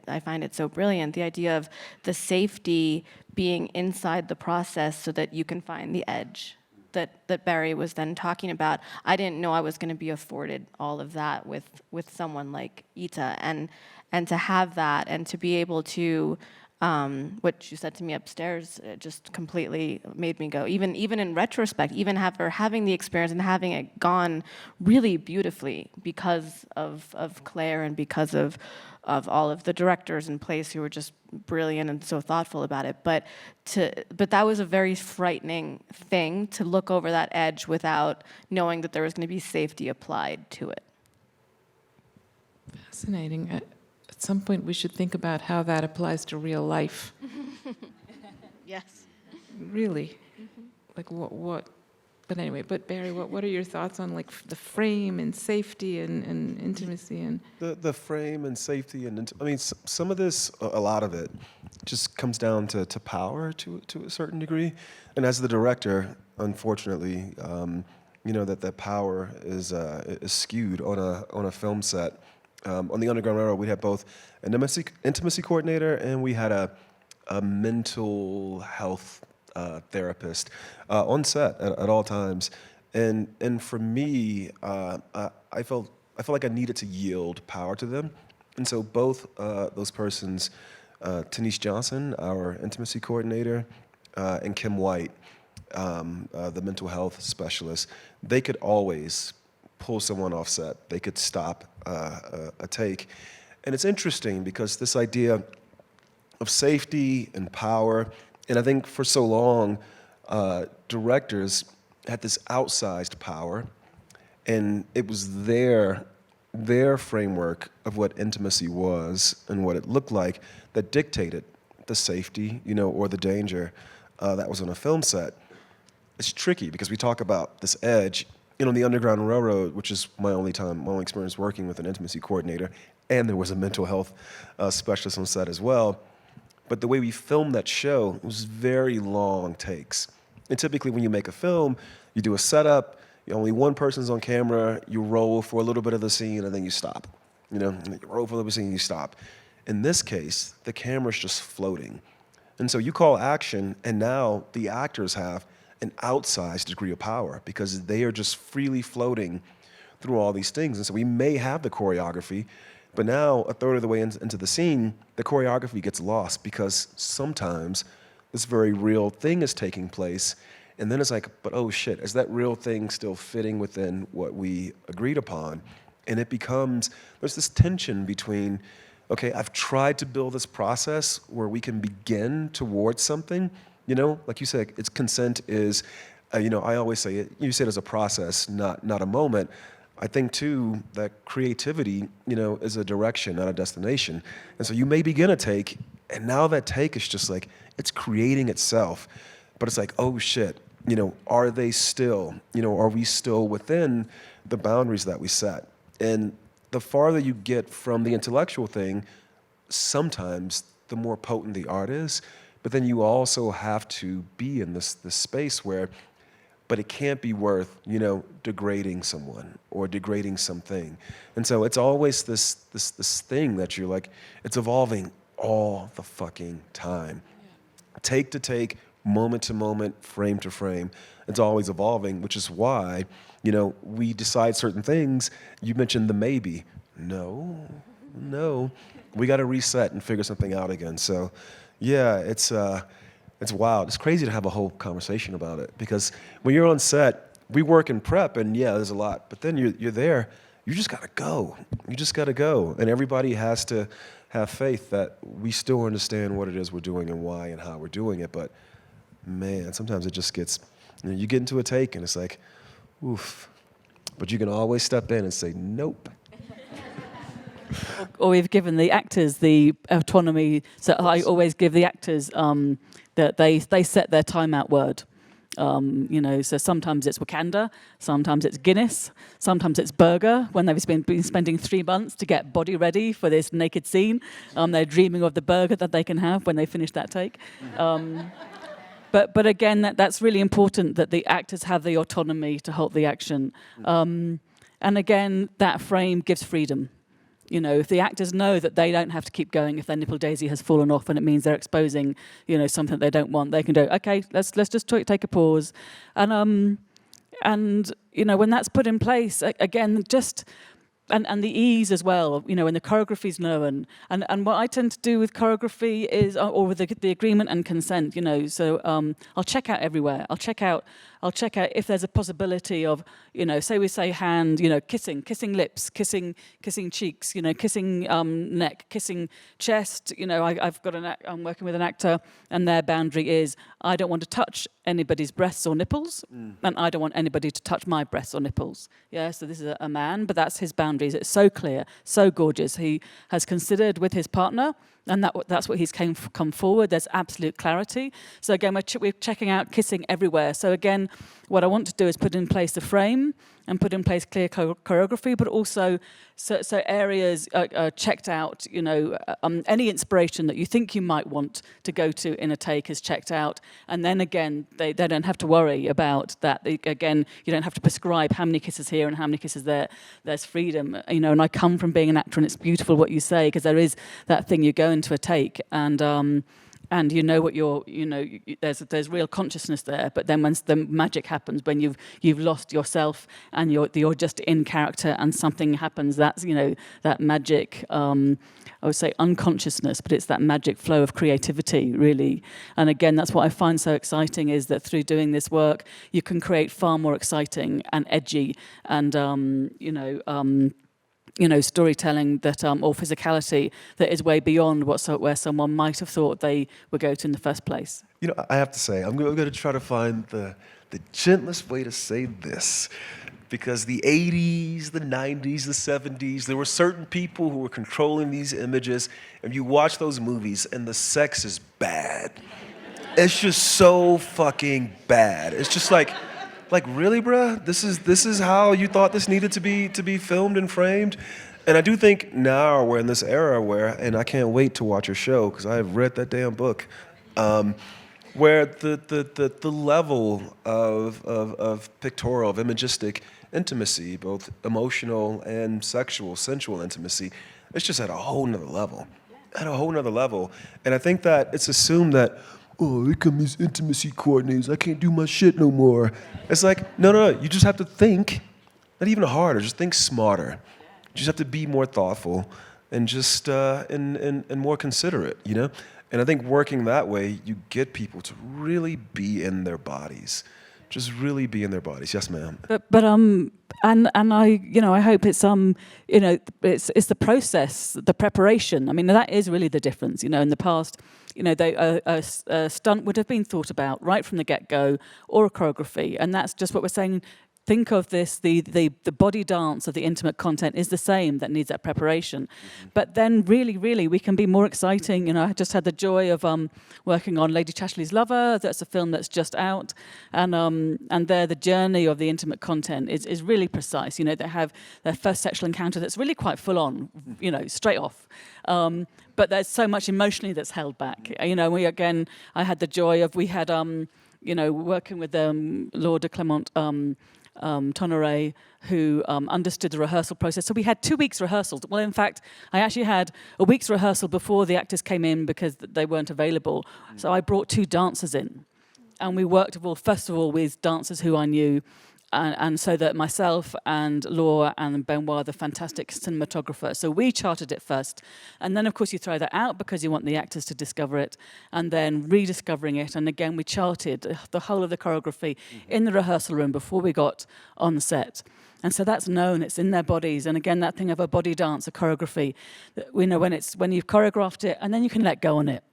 I find it so brilliant, the idea of the safety being inside the process so that you can find the edge that Barry was then talking about. I didn't know I was going to be afforded all of that with someone like Ita, and to have that and to be able to, what you said to me upstairs just completely made me go, even in retrospect, even after having the experience and having it gone really beautifully because of Claire and because of all of the directors in place who were just brilliant and so thoughtful about it. But that was a very frightening thing, to look over that edge without knowing that there was going to be safety applied to it. Fascinating. At some point, we should think about how that applies to real life. Yes. Really. Like what? But anyway, Barry, what are your thoughts on like the frame and safety and intimacy and The frame and safety I mean, some of this, a lot of it, just comes down to power to a certain degree. And as the director, unfortunately, that power is skewed on a film set. On the Underground Railroad, we had both an intimacy coordinator, and we had a mental health therapist on set at all times. And for me, I felt like I needed to yield power to them. And so both those persons, Tanisha Johnson, our intimacy coordinator, and Kim White, the mental health specialist, they could always pull someone off set. They could stop a take. And it's interesting because this idea of safety and power, and I think for so long, directors had this outsized power, and it was their framework of what intimacy was and what it looked like that dictated the safety, or the danger that was on a film set. It's tricky because we talk about this edge. The Underground Railroad, which is my only experience working with an intimacy coordinator, and there was a mental health specialist on set as well. But the way we filmed that show, it was very long takes. And typically when you make a film, you do a setup, only one person's on camera, you roll for a little bit of the scene, and then you stop. You roll for a little bit of the scene, you stop. In this case, the camera's just floating. And so you call action, and now the actors have an outsized degree of power because they are just freely floating through all these things. And so we may have the choreography, But now, a third of the way into the scene, the choreography gets lost because sometimes this very real thing is taking place. And then it's like, but oh shit, is that real thing still fitting within what we agreed upon? And it becomes, there's this tension between, okay, I've tried to build this process where we can begin towards something, you know, like you said, it's consent is, you know, I always say it, you say it as a process, not a moment. I think too that creativity, you know, is a direction, not a destination. And so you may begin a take, and now that take is just like, it's creating itself. But it's like, oh shit, you know, are they still, you know, are we still within the boundaries that we set? And the farther you get from the intellectual thing, sometimes the more potent the art is. But then you also have to be in this space where, but it can't be worth, you know, degrading someone or degrading something. And so it's always this thing that you're like, it's evolving all the fucking time. Yeah. Take to take, moment to moment, frame to frame. It's always evolving, which is why, you know, we decide certain things. You mentioned the maybe. No. We got to reset and figure something out again. So, yeah, it's wild. It's crazy to have a whole conversation about it because when you're on set, we work in prep, and yeah, there's a lot. But then you're there. You just gotta go. You just gotta go, and everybody has to have faith that we still understand what it is we're doing and why and how we're doing it. But man, sometimes it just gets. You know, you get into a take, and it's like, oof. But you can always step in and say, nope. Or we've given the actors the autonomy. So I always give the actors that they set their timeout word. You know, so sometimes it's Wakanda, sometimes it's Guinness, sometimes it's burger. When they've been spending 3 months to get body ready for this naked scene, they're dreaming of the burger that they can have when they finish that take. But again, that's really important that the actors have the autonomy to hold the action. And again, that frame gives freedom. You know, if the actors know that they don't have to keep going if their nipple daisy has fallen off and it means they're exposing, you know, something they don't want, they can go, okay, let's just take a pause. And you know, when that's put in place, again, just and the ease as well, you know, when the choreography's known. And what I tend to do with choreography is, or with the agreement and consent, you know, so I'll check out everywhere. I'll check out if there's a possibility of, you know, say we say hand, you know, kissing lips, kissing cheeks, you know, kissing neck, kissing chest. You know, I'm working with an actor, and their boundary is I don't want to touch anybody's breasts or nipples, and I don't want anybody to touch my breasts or nipples. Yeah, so this is a man, but that's his boundaries. It's so clear, so gorgeous. He has considered with his partner, and that's what he's come forward. There's absolute clarity. So again, we're checking out kissing everywhere. So again, what I want to do is put in place the frame and put in place clear choreography, but also so areas checked out. You know, any inspiration that you think you might want to go to in a take is checked out, and then again, they don't have to worry about that. Again, you don't have to prescribe how many kisses here and how many kisses there. There's freedom, you know. And I come from being an actor, and it's beautiful what you say, because there is that thing, you go into a take and you know what there's real consciousness there. But then when the magic happens, when you've lost yourself and you're just in character, and something happens, that's, you know, that magic. I would say unconsciousness, but it's that magic flow of creativity, really. And again, that's what I find so exciting, is that through doing this work, you can create far more exciting and edgy and storytelling that, or physicality that is way beyond where someone might have thought they would go to in the first place. You know, I have to say, I'm going to try to find the gentlest way to say this, because the 80s, the 90s, the 70s, there were certain people who were controlling these images, and you watch those movies, and the sex is bad. It's just so fucking bad. It's just like really, bruh? This is how you thought this needed to be filmed and framed? And I do think now we're in this era where, and I can't wait to watch your show because I have read that damn book, where the level of pictorial, of imagistic intimacy, both emotional and sexual, sensual intimacy, it's just at a whole nother level. At a whole nother level. And I think that it's assumed that, oh, here come these intimacy coordinators, I can't do my shit no more. It's like, no, you just have to think, not even harder, just think smarter. You just have to be more thoughtful. and just and more considerate, you know. And I think working that way, you get people to really be in their bodies, just really be in their bodies. Yes, ma'am. But and I, you know, I hope it's you know, it's the process, the preparation. I mean, that is really the difference. You know, in the past, you know, a stunt would have been thought about right from the get-go, or a choreography, and that's just what we're saying. Think of this, the body dance of the intimate content is the same, that needs that preparation. But then really, we can be more exciting. You know, I just had the joy of working on Lady Chatterley's Lover. That's a film that's just out. And there, the journey of the intimate content is really precise. You know, they have their first sexual encounter that's really quite full on, you know, straight off. But there's so much emotionally that's held back. You know, I had the joy of, we had, you know, working with Laura de Clement, Tonneray, who understood the rehearsal process. So we had 2 weeks rehearsals. Well, in fact, I actually had a week's rehearsal before the actors came in because they weren't available. So I brought 2 dancers in. And we worked, well, first of all, with dancers who I knew, and so that myself and Laura and Benoit, the fantastic cinematographer, so we charted it first. And then, of course, you throw that out because you want the actors to discover it, and then rediscovering it. And again, we charted the whole of the choreography in the rehearsal room before we got on set. And so that's known, it's in their bodies. And again, that thing of a body dance, a choreography, we know when you've choreographed it, and then you can let go on it.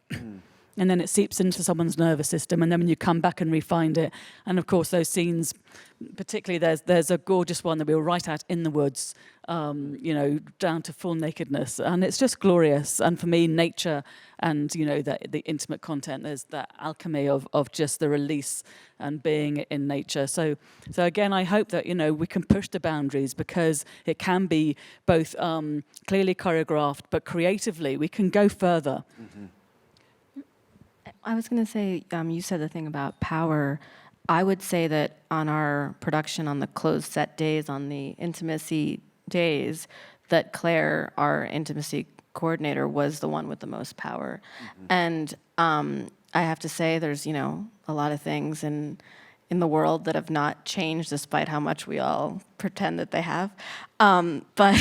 And then it seeps into someone's nervous system, and then when you come back and refine it, and of course those scenes, particularly there's a gorgeous one that we were right at in the woods, you know, down to full nakedness, and it's just glorious. And for me, nature and, you know, the intimate content, there's that alchemy of just the release and being in nature. So again, I hope that, you know, we can push the boundaries, because it can be both clearly choreographed, but creatively we can go further. I was going to say, you said the thing about power. I would say that on our production, on the closed set days, on the intimacy days, that Claire, our intimacy coordinator, was the one with the most power. And I have to say, there's, you know, a lot of things in the world that have not changed, despite how much we all pretend that they have. But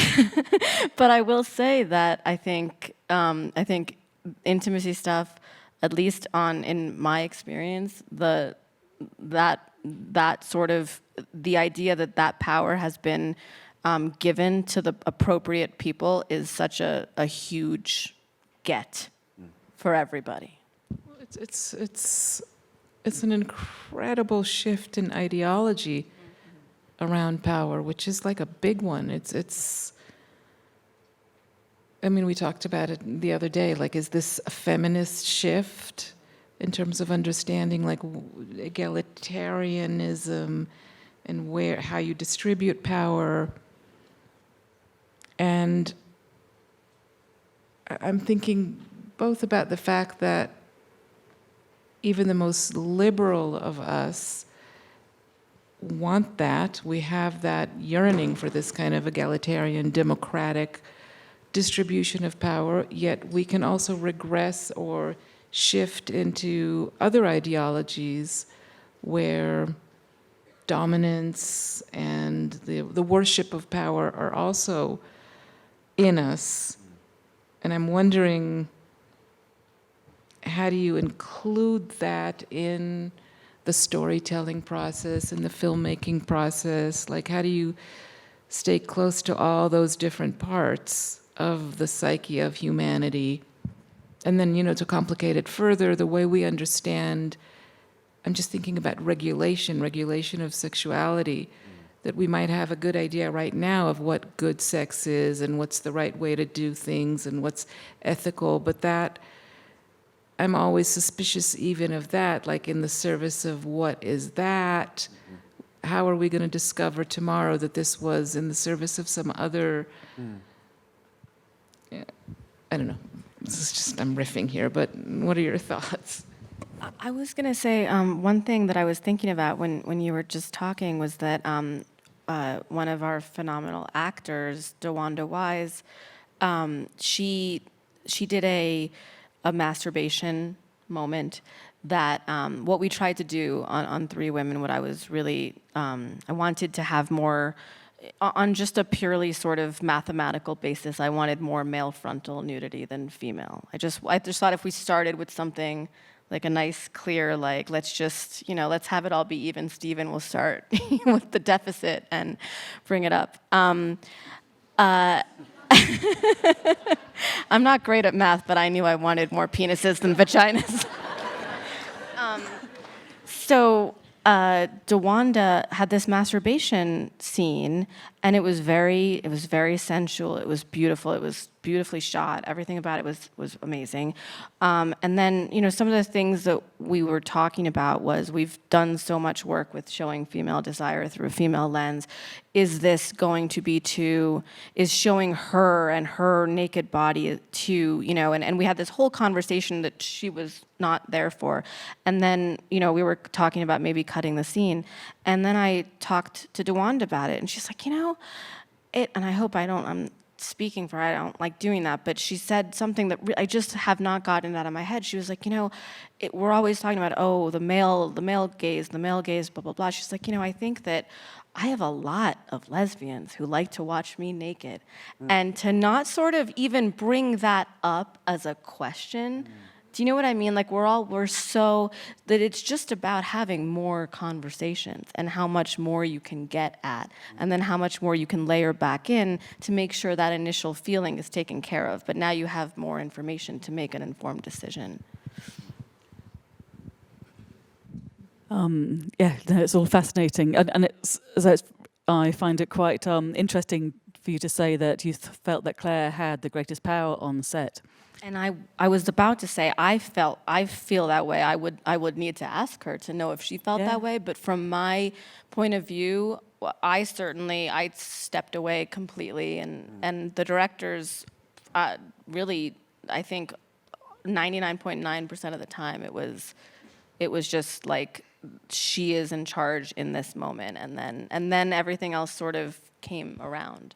I will say that I think intimacy stuff, at least in my experience, that sort of the idea that power has been given to the appropriate people is such a huge get for everybody. Well, it's an incredible shift in ideology around power, which is like a big one. It's I mean, we talked about it the other day, like, is this a feminist shift in terms of understanding, like, egalitarianism and how you distribute power? And I'm thinking both about the fact that even the most liberal of us want that. We have that yearning for this kind of egalitarian, democratic distribution of power, yet we can also regress or shift into other ideologies where dominance and the worship of power are also in us. And I'm wondering, how do you include that in the storytelling process, in the filmmaking process? Like, how do you stay close to all those different parts of the psyche of humanity? And then, you know, to complicate it further, the way we understand, I'm just thinking about regulation of sexuality, that we might have a good idea right now of what good sex is and what's the right way to do things and what's ethical, but that, I'm always suspicious even of that, like, in the service of what is that? How are we going to discover tomorrow that this was in the service of some other... I don't know. This is just, I'm riffing here, but what are your thoughts? I was going to say, one thing that I was thinking about when you were just talking was that one of our phenomenal actors, DeWanda Wise, she did a masturbation moment that what we tried to do on Three Women, what I was really, I wanted to have more on just a purely sort of mathematical basis, I wanted more male frontal nudity than female. I just thought if we started with something like a nice, clear, like, let's just, let's have it all be even. Steven will start with the deficit and bring it up. I'm not great at math, but I knew I wanted more penises than vaginas. So DeWanda had this masturbation scene, and it was very sensual. It was beautiful. It was beautifully shot. Everything about it was amazing. And then, some of the things that we were talking about was we've done so much work with showing female desire through a female lens. Is this going to be is showing her and her naked body too, and we had this whole conversation that she was not there for. And then, we were talking about maybe cutting the scene. And then I talked to DeWanda about it, and she's like, and I hope I'm speaking for her, I don't like doing that, but she said something that I just have not gotten out of my head. She was like, we're always talking about, the male gaze, blah, blah, blah. She's like, I think that I have a lot of lesbians who like to watch me naked. And to not sort of even bring that up as a question, do you know what I mean? Like, we're so, that it's just about having more conversations and how much more you can get at, and then how much more you can layer back in to make sure that initial feeling is taken care of. But now you have more information to make an informed decision. It's all fascinating. And I find it quite interesting for you to say that you felt that Claire had the greatest power on set. And I was about to say, I feel that way. I would need to ask her to know if she felt that way. But from my point of view, I stepped away completely. And the directors really, I think 99.9% of the time, it was just like, she is in charge in this moment. And then everything else sort of came around.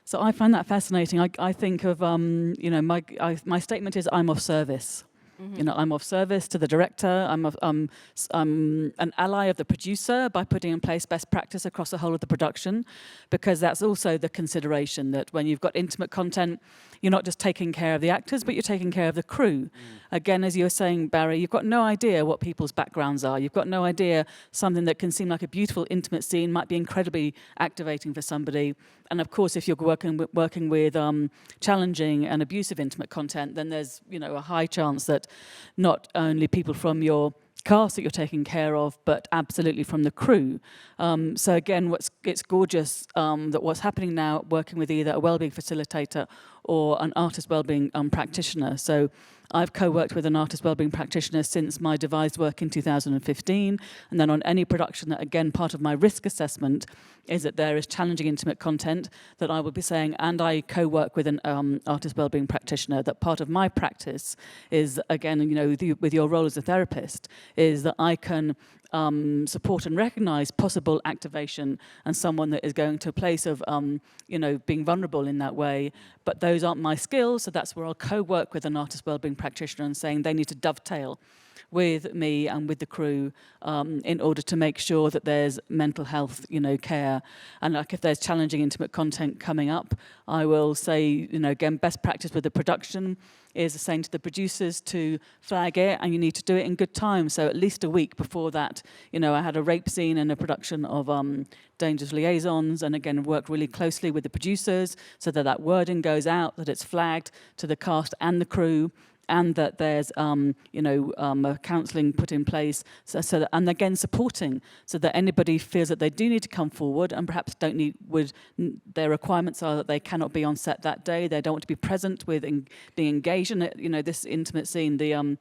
So I find that fascinating. I think of, my statement is I'm of service. Mm-hmm. I'm of service to the director. I'm an ally of the producer by putting in place best practice across the whole of the production, because that's also the consideration that when you've got intimate content, you're not just taking care of the actors, but you're taking care of the crew. Again, as you were saying, Barry, you've got no idea what people's backgrounds are. You've got no idea something that can seem like a beautiful, intimate scene might be incredibly activating for somebody. And of course, if you're working with challenging and abusive intimate content, then there's a high chance that not only people from your cast that you're taking care of, but absolutely from the crew. So again, it's gorgeous that what's happening now, working with either a wellbeing facilitator or an artist wellbeing practitioner. So I've co-worked with an artist wellbeing practitioner since my devised work in 2015, and then on any production that, again, part of my risk assessment is that there is challenging intimate content that I will be saying, and I co-work with an artist wellbeing practitioner, that part of my practice is, again, with your role as a therapist, is that I can support and recognize possible activation and someone that is going to a place of, being vulnerable in that way. But those aren't my skills, so that's where I'll co-work with an artist wellbeing practitioner and saying they need to dovetail with me and with the crew in order to make sure that there's mental health, care. And like if there's challenging intimate content coming up, I will say, again, best practice with the production is saying to the producers to flag it, and you need to do it in good time. So at least a week before that, I had a rape scene in a production of Dangerous Liaisons, and again, worked really closely with the producers so that wording goes out, that it's flagged to the cast and the crew, and that there's counselling put in place, so that, and again supporting, so that anybody feels that they do need to come forward and perhaps their requirements are that they cannot be on set that day, they don't want to be present with being engaged in it. This intimate scene, the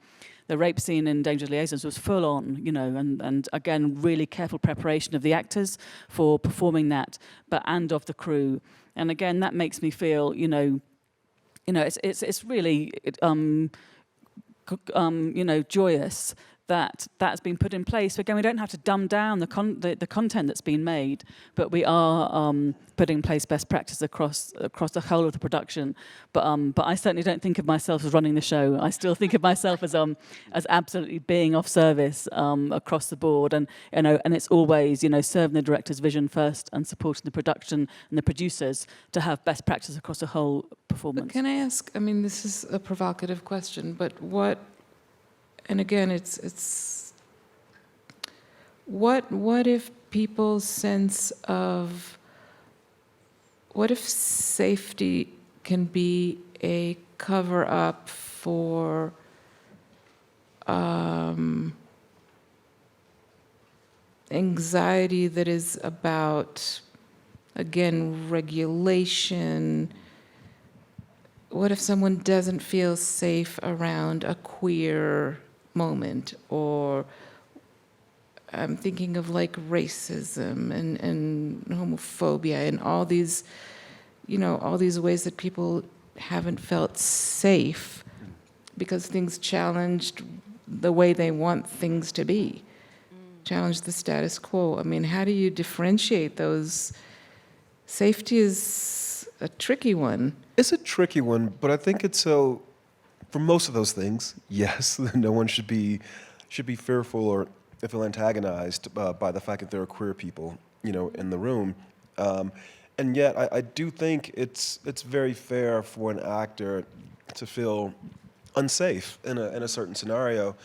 rape scene in Dangerous Liaisons was full on, and again, really careful preparation of the actors for performing that, and of the crew. And again, that makes me feel, it's really, joyous that's been put in place. Again, we don't have to dumb down the content that's been made, but we are putting in place best practice across the whole of the production. But I certainly don't think of myself as running the show. I still think of myself as absolutely being of service across the board, and it's always serving the director's vision first and supporting the production and the producers to have best practice across the whole performance. But can I ask? I mean, this is a provocative question, but what? And again, it's what if people's sense of, what if safety can be a cover-up for anxiety that is about, again, regulation? What if someone doesn't feel safe around a queer moment? Or I'm thinking of like racism and homophobia and all these, all these ways that people haven't felt safe because things challenged the way they want things to be, challenge the status quo. I mean, how do you differentiate those? Safety is a tricky one. It's a tricky one, but I think it's so. For most of those things, yes, no one should be fearful or feel antagonized by the fact that there are queer people, in the room. And yet, I do think it's very fair for an actor to feel unsafe in a certain scenario,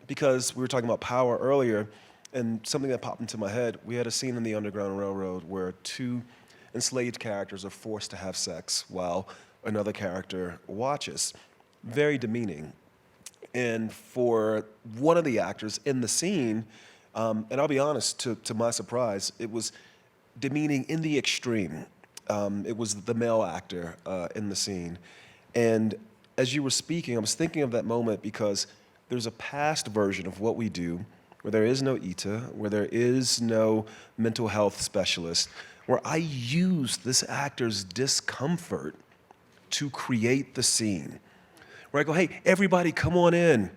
because we were talking about power earlier, and something that popped into my head. We had a scene in the Underground Railroad where two enslaved characters are forced to have sex while another character watches. Very demeaning. And for one of the actors in the scene, and I'll be honest, to my surprise, it was demeaning in the extreme. It was the male actor in the scene. And as you were speaking, I was thinking of that moment because there's a past version of what we do where there is no ETA, where there is no mental health specialist, where I use this actor's discomfort to create the scene. Where I go, hey, everybody come on in.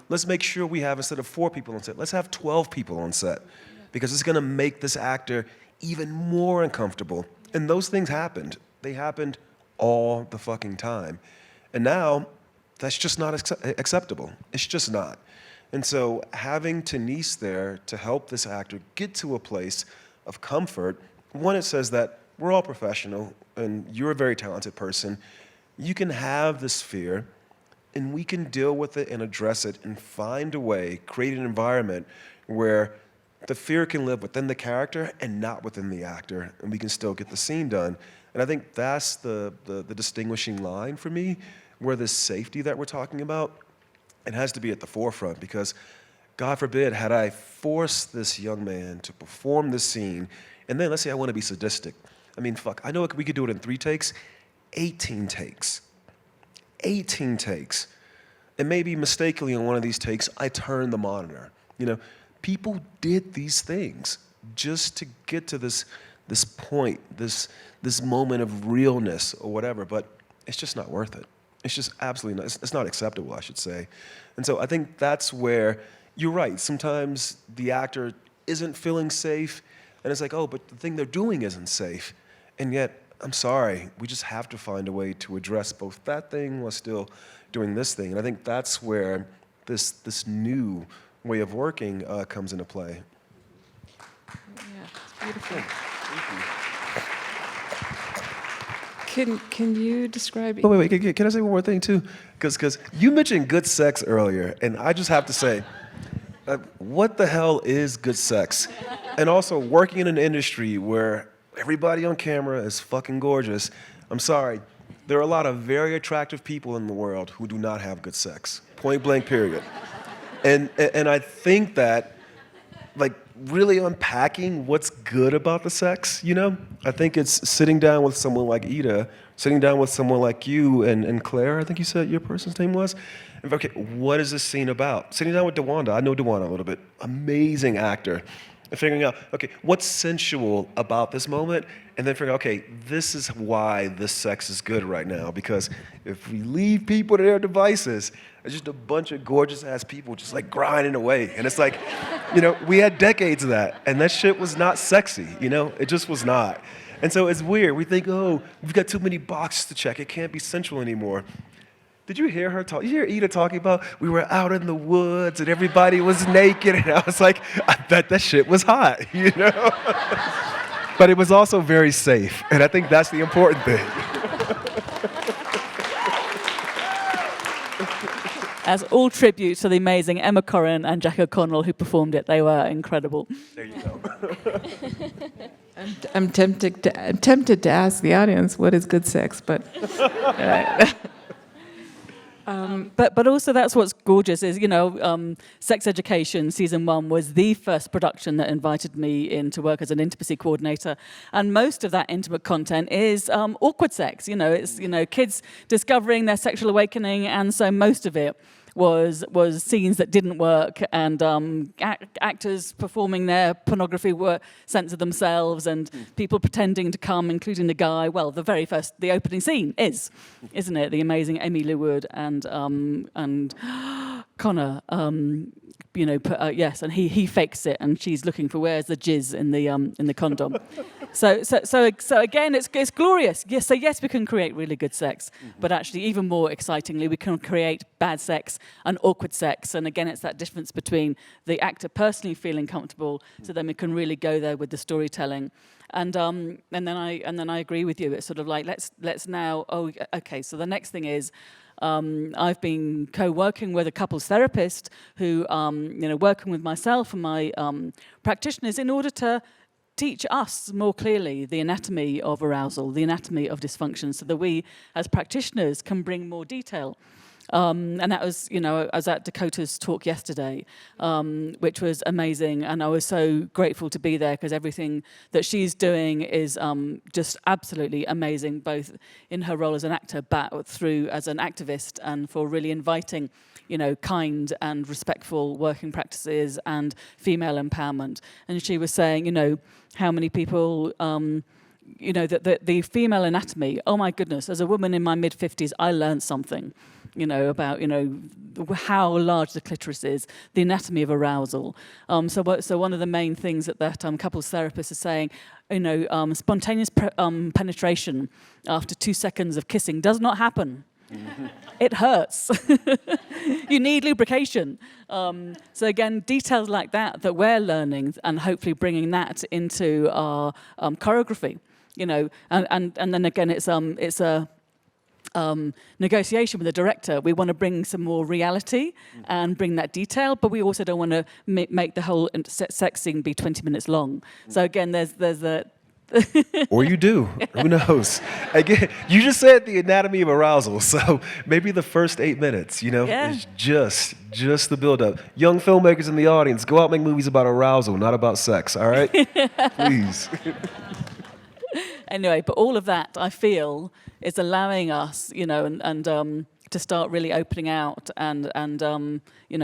Let's make sure we have, instead of 4 people on set, let's have 12 people on set. Because it's gonna make this actor even more uncomfortable. And those things happened. They happened all the fucking time. And now, that's just not acceptable. It's just not. And so having Denise there to help this actor get to a place of comfort, one, it says that we're all professional and you're a very talented person. You can have this fear and we can deal with it and address it and find a way, create an environment where the fear can live within the character and not within the actor, and we can still get the scene done. And I think that's the distinguishing line for me, where this safety that we're talking about, it has to be at the forefront, because God forbid, had I forced this young man to perform this scene, and then let's say I want to be sadistic. I mean, fuck, I know we could do it in 3 takes, 18 takes. 18 takes. And maybe mistakenly on one of these takes, I turned the monitor. People did these things just to get to this point, this moment of realness or whatever, but it's just not worth it. It's just absolutely not, it's not acceptable, I should say. And so I think that's where you're right. Sometimes the actor isn't feeling safe, and it's like, oh, but the thing they're doing isn't safe. And yet, I'm sorry, we just have to find a way to address both that thing while still doing this thing. And I think that's where this new way of working comes into play. Yeah, it's beautiful. Can you describe? Oh, wait, can I say one more thing too? Because you mentioned good sex earlier, and I just have to say, what the hell is good sex? And also, working in an industry where everybody on camera is fucking gorgeous, I'm sorry, there are a lot of very attractive people in the world who do not have good sex. Point blank, period. And I think that, like, really unpacking what's good about the sex, I think it's sitting down with someone like Ida, sitting down with someone like you and Claire, I think you said your person's name was. And, okay, what is this scene about? Sitting down with DeWanda, I know DeWanda a little bit, amazing actor. and figuring out, okay, what's sensual about this moment, and then figuring, okay, this is why this sex is good right now, because if we leave people to their devices, it's just a bunch of gorgeous ass people just like grinding away, and it's like, we had decades of that, and that shit was not sexy, it just was not. And so it's weird. We think, oh, we've got too many boxes to check. It can't be sensual anymore. Did you hear her talk? You hear Ida talking about we were out in the woods and everybody was naked, and I was like, I bet that shit was hot, But it was also very safe, and I think that's the important thing. As all tribute to the amazing Emma Corrin and Jack O'Connell who performed it. They were incredible. There you go. I'm tempted to ask the audience what is good sex, but But also that's what's gorgeous is, Sex Education Season 1 was the first production that invited me in to work as an intimacy coordinator. And most of that intimate content is awkward sex. It's, kids discovering their sexual awakening. And so most of it was scenes that didn't work, and actors performing their pornography sense of themselves, and people pretending to come, including the guy. Well, the opening scene isn't it? The amazing Amy Lou and Connor. Yes, and he fakes it, and she's looking for where's the jizz in the condom. So again, it's glorious. Yes, so yes, we can create really good sex, but actually, even more excitingly, we can create bad sex and awkward sex. And again, it's that difference between the actor personally feeling comfortable, so then we can really go there with the storytelling. And then I agree with you. It's sort of like let's now. Oh, okay. So the next thing is. I've been co-working with a couples therapist who, working with myself and my practitioners in order to teach us more clearly the anatomy of arousal, the anatomy of dysfunction, so that we, as practitioners, can bring more detail. And that was, I was at Dakota's talk yesterday, which was amazing. And I was so grateful to be there because everything that she's doing is just absolutely amazing, both in her role as an actor, but through as an activist, and for really inviting, kind and respectful working practices and female empowerment. And she was saying, how many people... that the female anatomy, oh my goodness, as a woman in my mid-50s, I learned something, about, how large the clitoris is, the anatomy of arousal. So one of the main things that couples therapist is saying, spontaneous penetration after 2 seconds of kissing does not happen. It hurts. You need lubrication. So again, details like that we're learning and hopefully bringing that into our choreography. And then again, it's a negotiation with the director. We want to bring some more reality and bring that detail, but we also don't want to make the whole sex scene be 20 minutes long. So again, there's a Or you do. Who knows? Again, you just said the anatomy of arousal, so maybe the first 8 minutes, is just the build-up. Young filmmakers in the audience, go out and make movies about arousal, not about sex, all right? Please. Anyway, but all of that, I feel, is allowing us, and to start really opening out and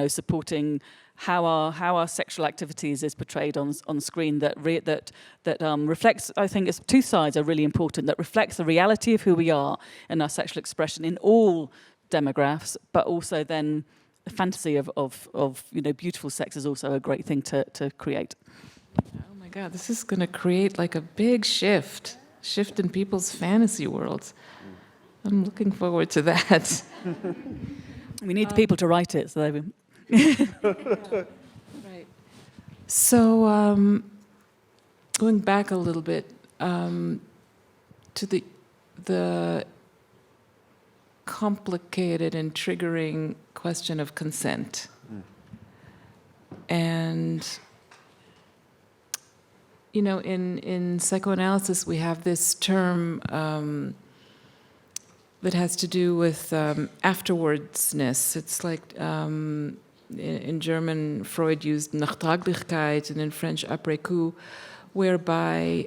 supporting how our sexual activities is portrayed on screen that reflects. I think it's two sides are really important. That reflects the reality of who we are and our sexual expression in all demographics, but also then the fantasy of beautiful sex is also a great thing to create. oh my God, this is going to create like a big shift in people's fantasy worlds. I'm looking forward to that. We need the people to write it, so they. Right. So, going back a little bit to the complicated and triggering question of consent, and in psychoanalysis we have this term that has to do with afterwardsness. It's like in German, Freud used Nachtraglichkeit, and in French, après coup, whereby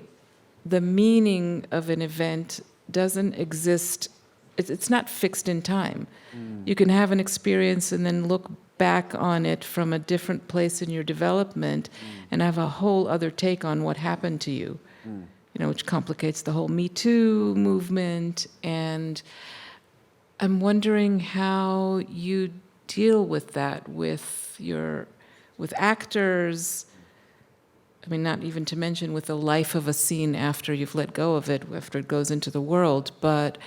the meaning of an event doesn't exist. It's not fixed in time. You can have an experience and then look back on it from a different place in your development and have a whole other take on what happened to you, which complicates the whole Me Too movement. And I'm wondering how you deal with that with actors. I mean, not even to mention with the life of a scene after you've let go of it, after it goes into the world, but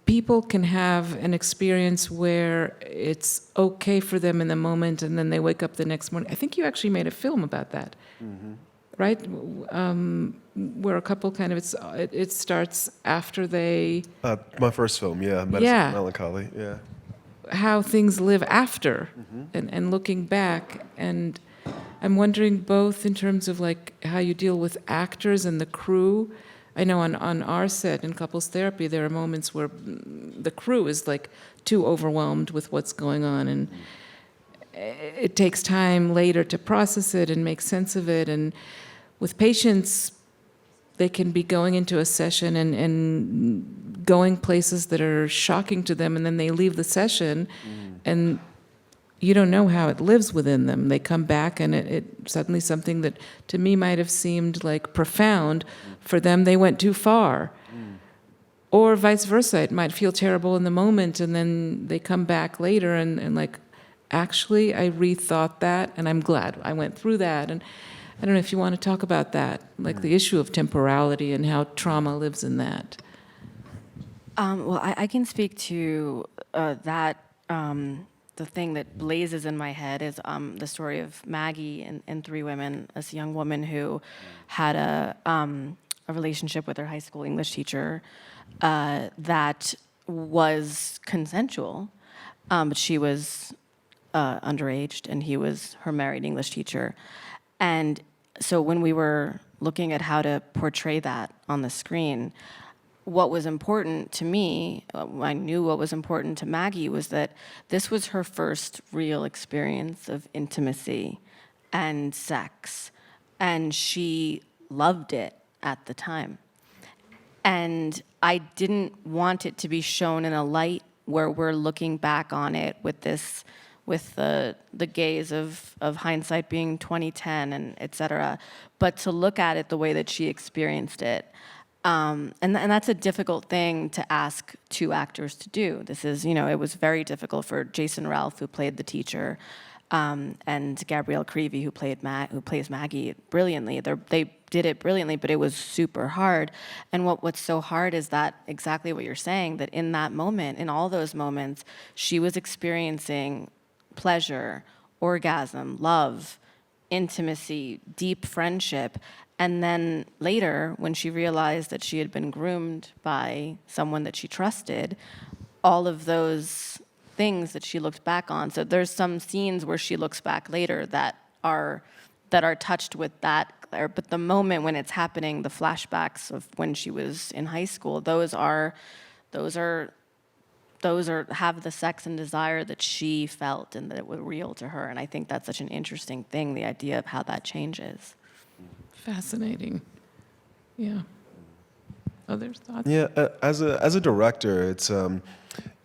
people can have an experience where it's okay for them in the moment and then they wake up the next morning. I think you actually made a film about that, right? Where a couple kind of, it starts after they... My first film, yeah, Medicine Yeah. for Melancholy, yeah. How things live after and looking back. And I'm wondering both in terms of like how you deal with actors and the crew. I know on our set in couples therapy, there are moments where the crew is like too overwhelmed with what's going on, and it takes time later to process it and make sense of it. And with patients, they can be going into a session and going places that are shocking to them, and then they leave the session, and you don't know how it lives within them. They come back, and it suddenly something that to me might have seemed like profound, for them they went too far. Or vice versa, it might feel terrible in the moment, and then they come back later and like, actually, I rethought that, and I'm glad I went through that. And I don't know if you want to talk about that, like the issue of temporality and how trauma lives in that. Well, I can speak to that. The thing that blazes in my head is the story of Maggie and Three Women, this young woman who had a relationship with her high school English teacher that was consensual, but she was underaged and he was her married English teacher. And so when we were looking at how to portray that on the screen, what was important to me, I knew what was important to Maggie, was that this was her first real experience of intimacy and sex, and she loved it at the time. And I didn't want it to be shown in a light where we're looking back on it with this, with the gaze of hindsight being 2010 and et cetera, but to look at it the way that she experienced it. And that's a difficult thing to ask two actors to do. This is, it was very difficult for Jason Ralph, who played the teacher, and Gabrielle Creevy, who plays Maggie, brilliantly. They did it brilliantly, but it was super hard. And what's so hard is that exactly what you're saying, that in that moment, in all those moments, she was experiencing pleasure, orgasm, love, intimacy, deep friendship. And then later, when she realized that she had been groomed by someone that she trusted, all of those things that she looked back on. So there's some scenes where she looks back later that are touched with that. But the moment when it's happening, the flashbacks of when she was in high school, those have the sex and desire that she felt and that it was real to her. And I think that's such an interesting thing, the idea of how that changes. Fascinating. Yeah. Other thoughts? Yeah, as a director, it's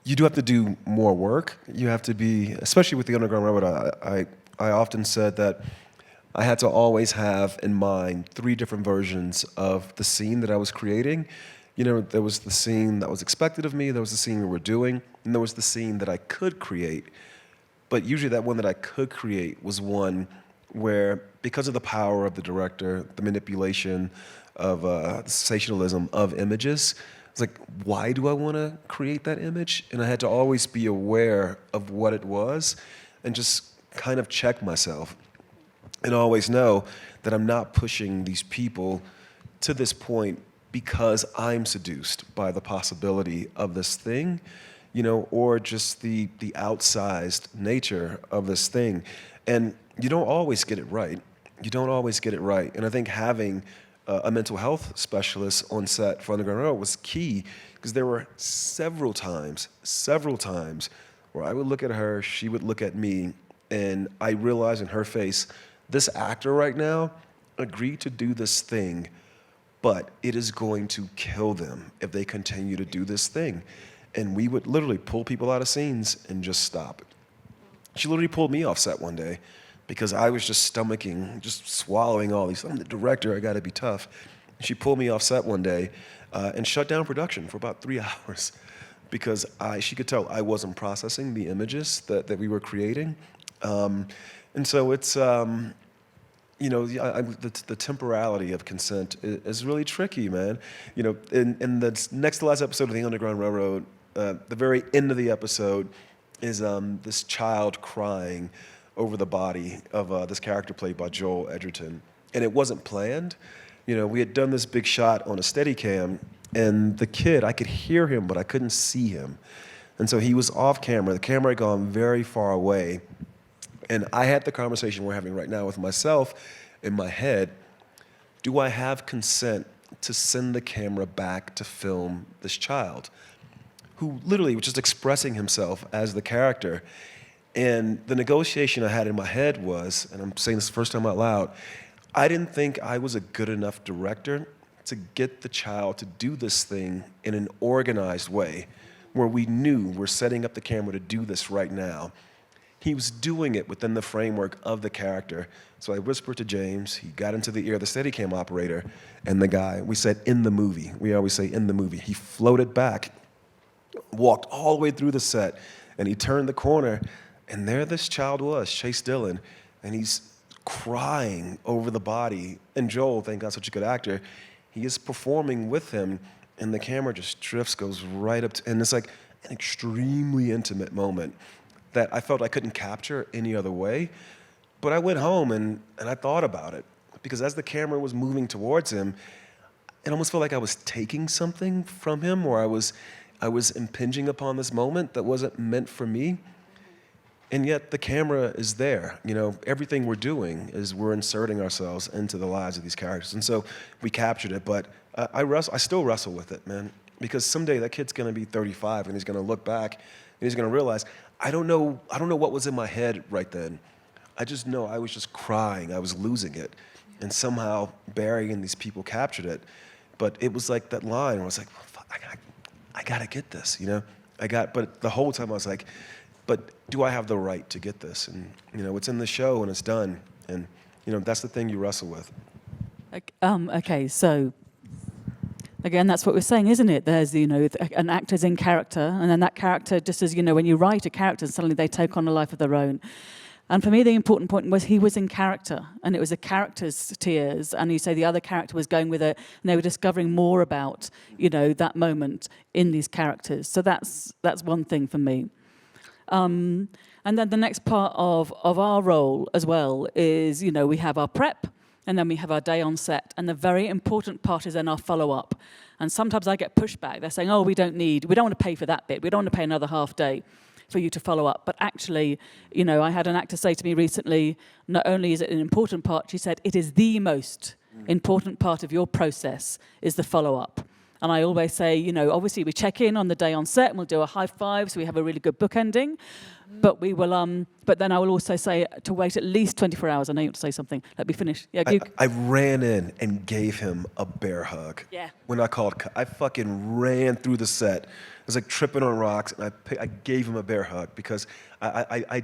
you do have to do more work. You have to be, especially with the Underground Railroad. I often said that I had to always have in mind 3 different versions of the scene that I was creating. There was the scene that was expected of me, there was the scene we were doing, and there was the scene that I could create. But usually that one that I could create was one where, because of the power of the director, the manipulation of the sensationalism of images, it's like, why do I want to create that image? And I had to always be aware of what it was and just kind of check myself and always know that I'm not pushing these people to this point because I'm seduced by the possibility of this thing, or just the outsized nature of this thing. And you don't always get it right. You don't always get it right. And I think having a mental health specialist on set for Underground Railroad was key, because there were several times where I would look at her, she would look at me, and I realized in her face, this actor right now agreed to do this thing, but it is going to kill them if they continue to do this thing. And we would literally pull people out of scenes and just stop. She literally pulled me off set one day because I was just stomaching, just swallowing all these. I'm the director, I gotta be tough. She pulled me off set one day and shut down production for about 3 hours because she could tell I wasn't processing the images that we were creating. And so it's, you know, the temporality of consent is really tricky, man. You know, in the next to last episode of The Underground Railroad, the very end of the episode is this child crying over the body of this character played by Joel Edgerton. And it wasn't planned. You know, we had done this big shot on a Steadicam, and the kid, I could hear him, but I couldn't see him. And so he was off camera. The camera had gone very far away. And I had the conversation we're having right now with myself in my head. Do I have consent to send the camera back to film this child who literally was just expressing himself as the character? And the negotiation I had in my head was, and I'm saying this the first time out loud, I didn't think I was a good enough director to get the child to do this thing in an organized way where we knew we're setting up the camera to do this right now. He was doing it within the framework of the character. So I whispered to James, he got into the ear of the Steadicam operator, and the guy, we said, in the movie. We always say, in the movie. He floated back, walked all the way through the set, and he turned the corner, and there this child was, Chase Dillon, and he's crying over the body. And Joel, thank God, such a good actor, he is performing with him, and the camera just drifts, goes right up to, and it's like an extremely intimate moment that I felt I couldn't capture any other way. But I went home and I thought about it, because as the camera was moving towards him, it almost felt like I was taking something from him, or I was impinging upon this moment that wasn't meant for me. And yet the camera is there. You know, everything we're doing is we're inserting ourselves into the lives of these characters. And so we captured it, but I still wrestle with it, man. Because someday that kid's gonna be 35 and he's gonna look back and he's gonna realize, I don't know what was in my head right then. I just know I was just crying, I was losing it. And somehow Barry and these people captured it. But it was like that line where I was like, well, fuck, I gotta get this, you know? But the whole time I was like, but do I have the right to get this? And, you know, it's in the show and it's done. And, you know, that's the thing you wrestle with. Okay, so again, that's what we're saying, isn't it? There's, you know, an actor's in character, and then that character, just as, you know, when you write a character, suddenly they take on a life of their own. And for me, the important point was he was in character, and it was a character's tears, and you say the other character was going with it, and they were discovering more about, you know, that moment in these characters. So that's one thing for me. And then the next part of our role as well is, you know, we have our prep, and then we have our day on set, and the very important part is then our follow-up. And sometimes I get pushback. They're saying, oh, we don't want to pay for that bit. We don't want to pay another half day for you to follow up. But actually, you know, I had an actor say to me recently, not only is it an important part, she said, it is the most important part of your process is the follow-up. And I always say, you know, obviously we check in on the day on set and we'll do a high five so we have a really good book ending. But we will, but then I will also say to wait at least 24 hours. I know you want to say something. Let me finish. Yeah, I ran in and gave him a bear hug. Yeah. When I called, I fucking ran through the set. It was like tripping on rocks, and I gave him a bear hug because I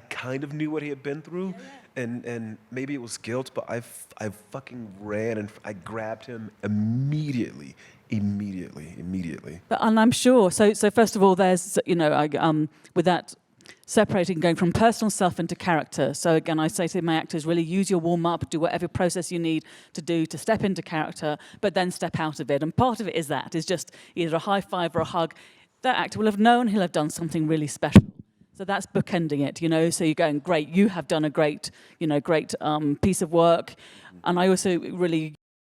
kind of knew what he had been through, and maybe it was guilt, but I fucking ran and I grabbed him immediately. But, and I'm sure. So first of all, there's, you know, with that separating, going from personal self into character. So again, I say to my actors, really use your warm up, do whatever process you need to do to step into character, but then step out of it. And part of it is just either a high five or a hug. That actor will have known he'll have done something really special. So that's bookending it, you know. So you're going, great, you have done a great piece of work. And I also really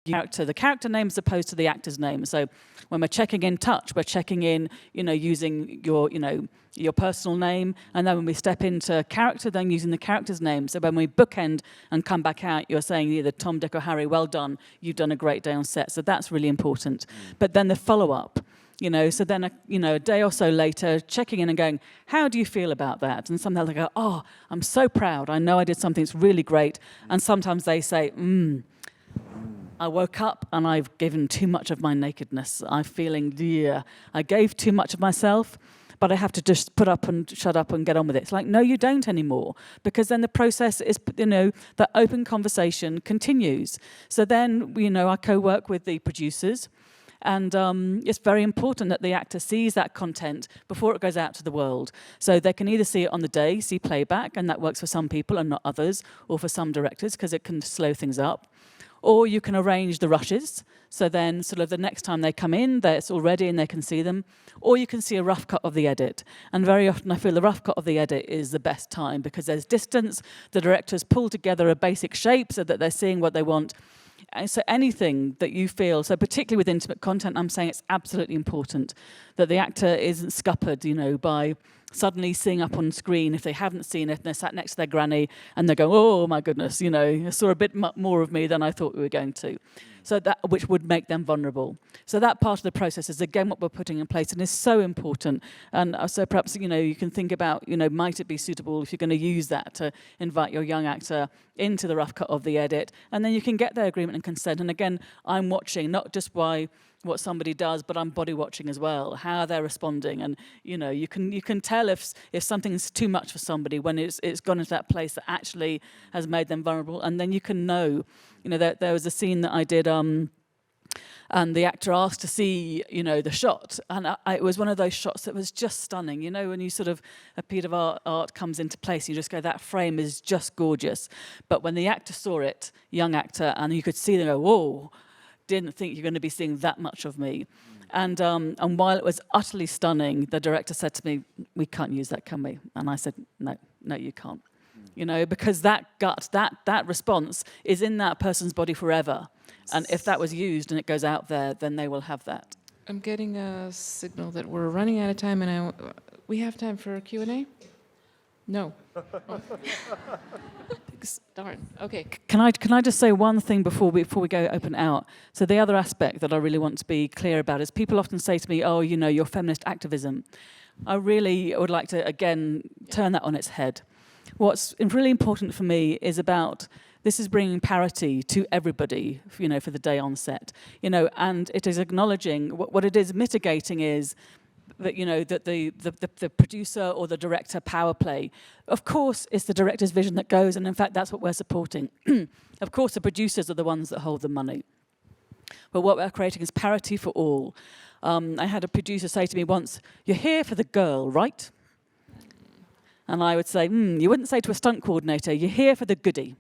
the character name as opposed to the actor's name. So when we're checking in touch, we're checking in, you know, using your personal name, and then when we step into character, then using the character's name. So when we bookend and come back out, you're saying either Tom, Dick, or Harry, well done, you've done a great day on set. So that's really important. But then the follow-up, you know, so then a day or so later, checking in and going, how do you feel about that? And sometimes they go, oh, I'm so proud. I know I did something that's really great. And sometimes they say, I woke up and I've given too much of my nakedness. I'm feeling, I gave too much of myself. but I have to just put up and shut up and get on with it. It's like, no, you don't anymore, because then the process is, that open conversation continues. So then, I co-work with the producers, and it's very important that the actor sees that content before it goes out to the world. So they can either see it on the day, see playback, and that works for some people and not others, or for some directors, because it can slow things up. Or you can arrange the rushes, so then sort of the next time they come in, it's all ready and they can see them. Or you can see a rough cut of the edit. And very often I feel the rough cut of the edit is the best time, because there's distance, the directors pull together a basic shape so that they're seeing what they want. And so anything that you feel, so particularly with intimate content, I'm saying it's absolutely important that the actor isn't scuppered, by suddenly seeing up on screen if they haven't seen it and they're sat next to their granny and they go, oh my goodness, I saw a bit more of me than I thought we were going to. So that, which would make them vulnerable. So that part of the process is again what we're putting in place and is so important. And so perhaps, you can think about, might it be suitable if you're going to use that to invite your young actor into the rough cut of the edit, and then you can get their agreement and consent. And again, I'm watching not just by what somebody does, but I'm body watching as well, how they're responding. And you can tell if something's too much for somebody when it's gone into that place that actually has made them vulnerable. And then you can know, there was a scene that I did, and the actor asked to see, the shot, and it was one of those shots that was just stunning. When you sort of, a piece of art comes into place, you just go, that frame is just gorgeous. But when the actor saw it, young actor, and you could see them go, whoa, didn't think you're going to be seeing that much of me. And while it was utterly stunning, the director said to me, we can't use that, can we? And I said, no, you can't. Because that gut, that response is in that person's body forever. And if that was used and it goes out there, then they will have that. I'm getting a signal that we're running out of time, and we have time for Q&A? No. Oh. Darn. Okay. Can I just say one thing before we go open out? So the other aspect that I really want to be clear about is people often say to me, oh, your feminist activism. I really would like to, again, turn that on its head. What's really important for me is this is bringing parity to everybody, for the day on set. And it is acknowledging what it is mitigating is that that the producer or the director power play. Of course, it's the director's vision that goes, and in fact, that's what we're supporting. Of course, the producers are the ones that hold the money. But what we're creating is parity for all. I had a producer say to me once, "You're here for the girl, right?" And I would say, you wouldn't say to a stunt coordinator, "You're here for the goodie."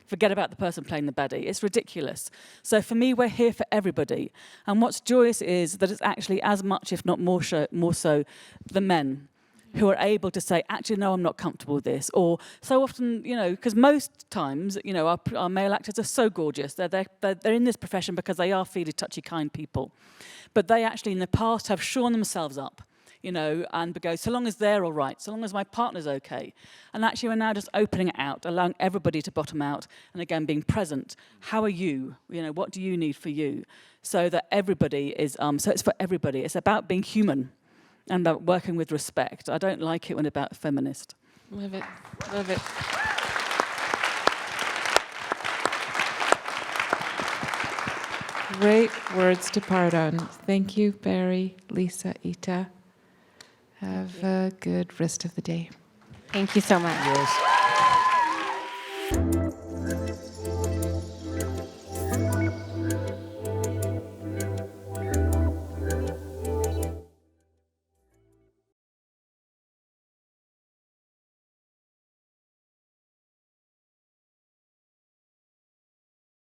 Forget about the person playing the baddie. It's ridiculous. So for me, we're here for everybody. And what's joyous is that it's actually as much, if not more so, the men who are able to say, actually, no, I'm not comfortable with this. Or so often, because most times, our male actors are so gorgeous. They're in this profession because they are feely, touchy, kind people. But they actually, in the past, have shorn themselves up. And go, so long as they're all right, so long as my partner's okay. And actually we're now just opening it out, allowing everybody to bottom out, and again, being present. How are you? What do you need for you? So that everybody is, so it's for everybody. It's about being human and about working with respect. I don't like it when it's about feminist. Love it, love it. Great words to part on. Thank you, Barry, Lisa, Ita. Have a good rest of the day. Thank you so much. Yes.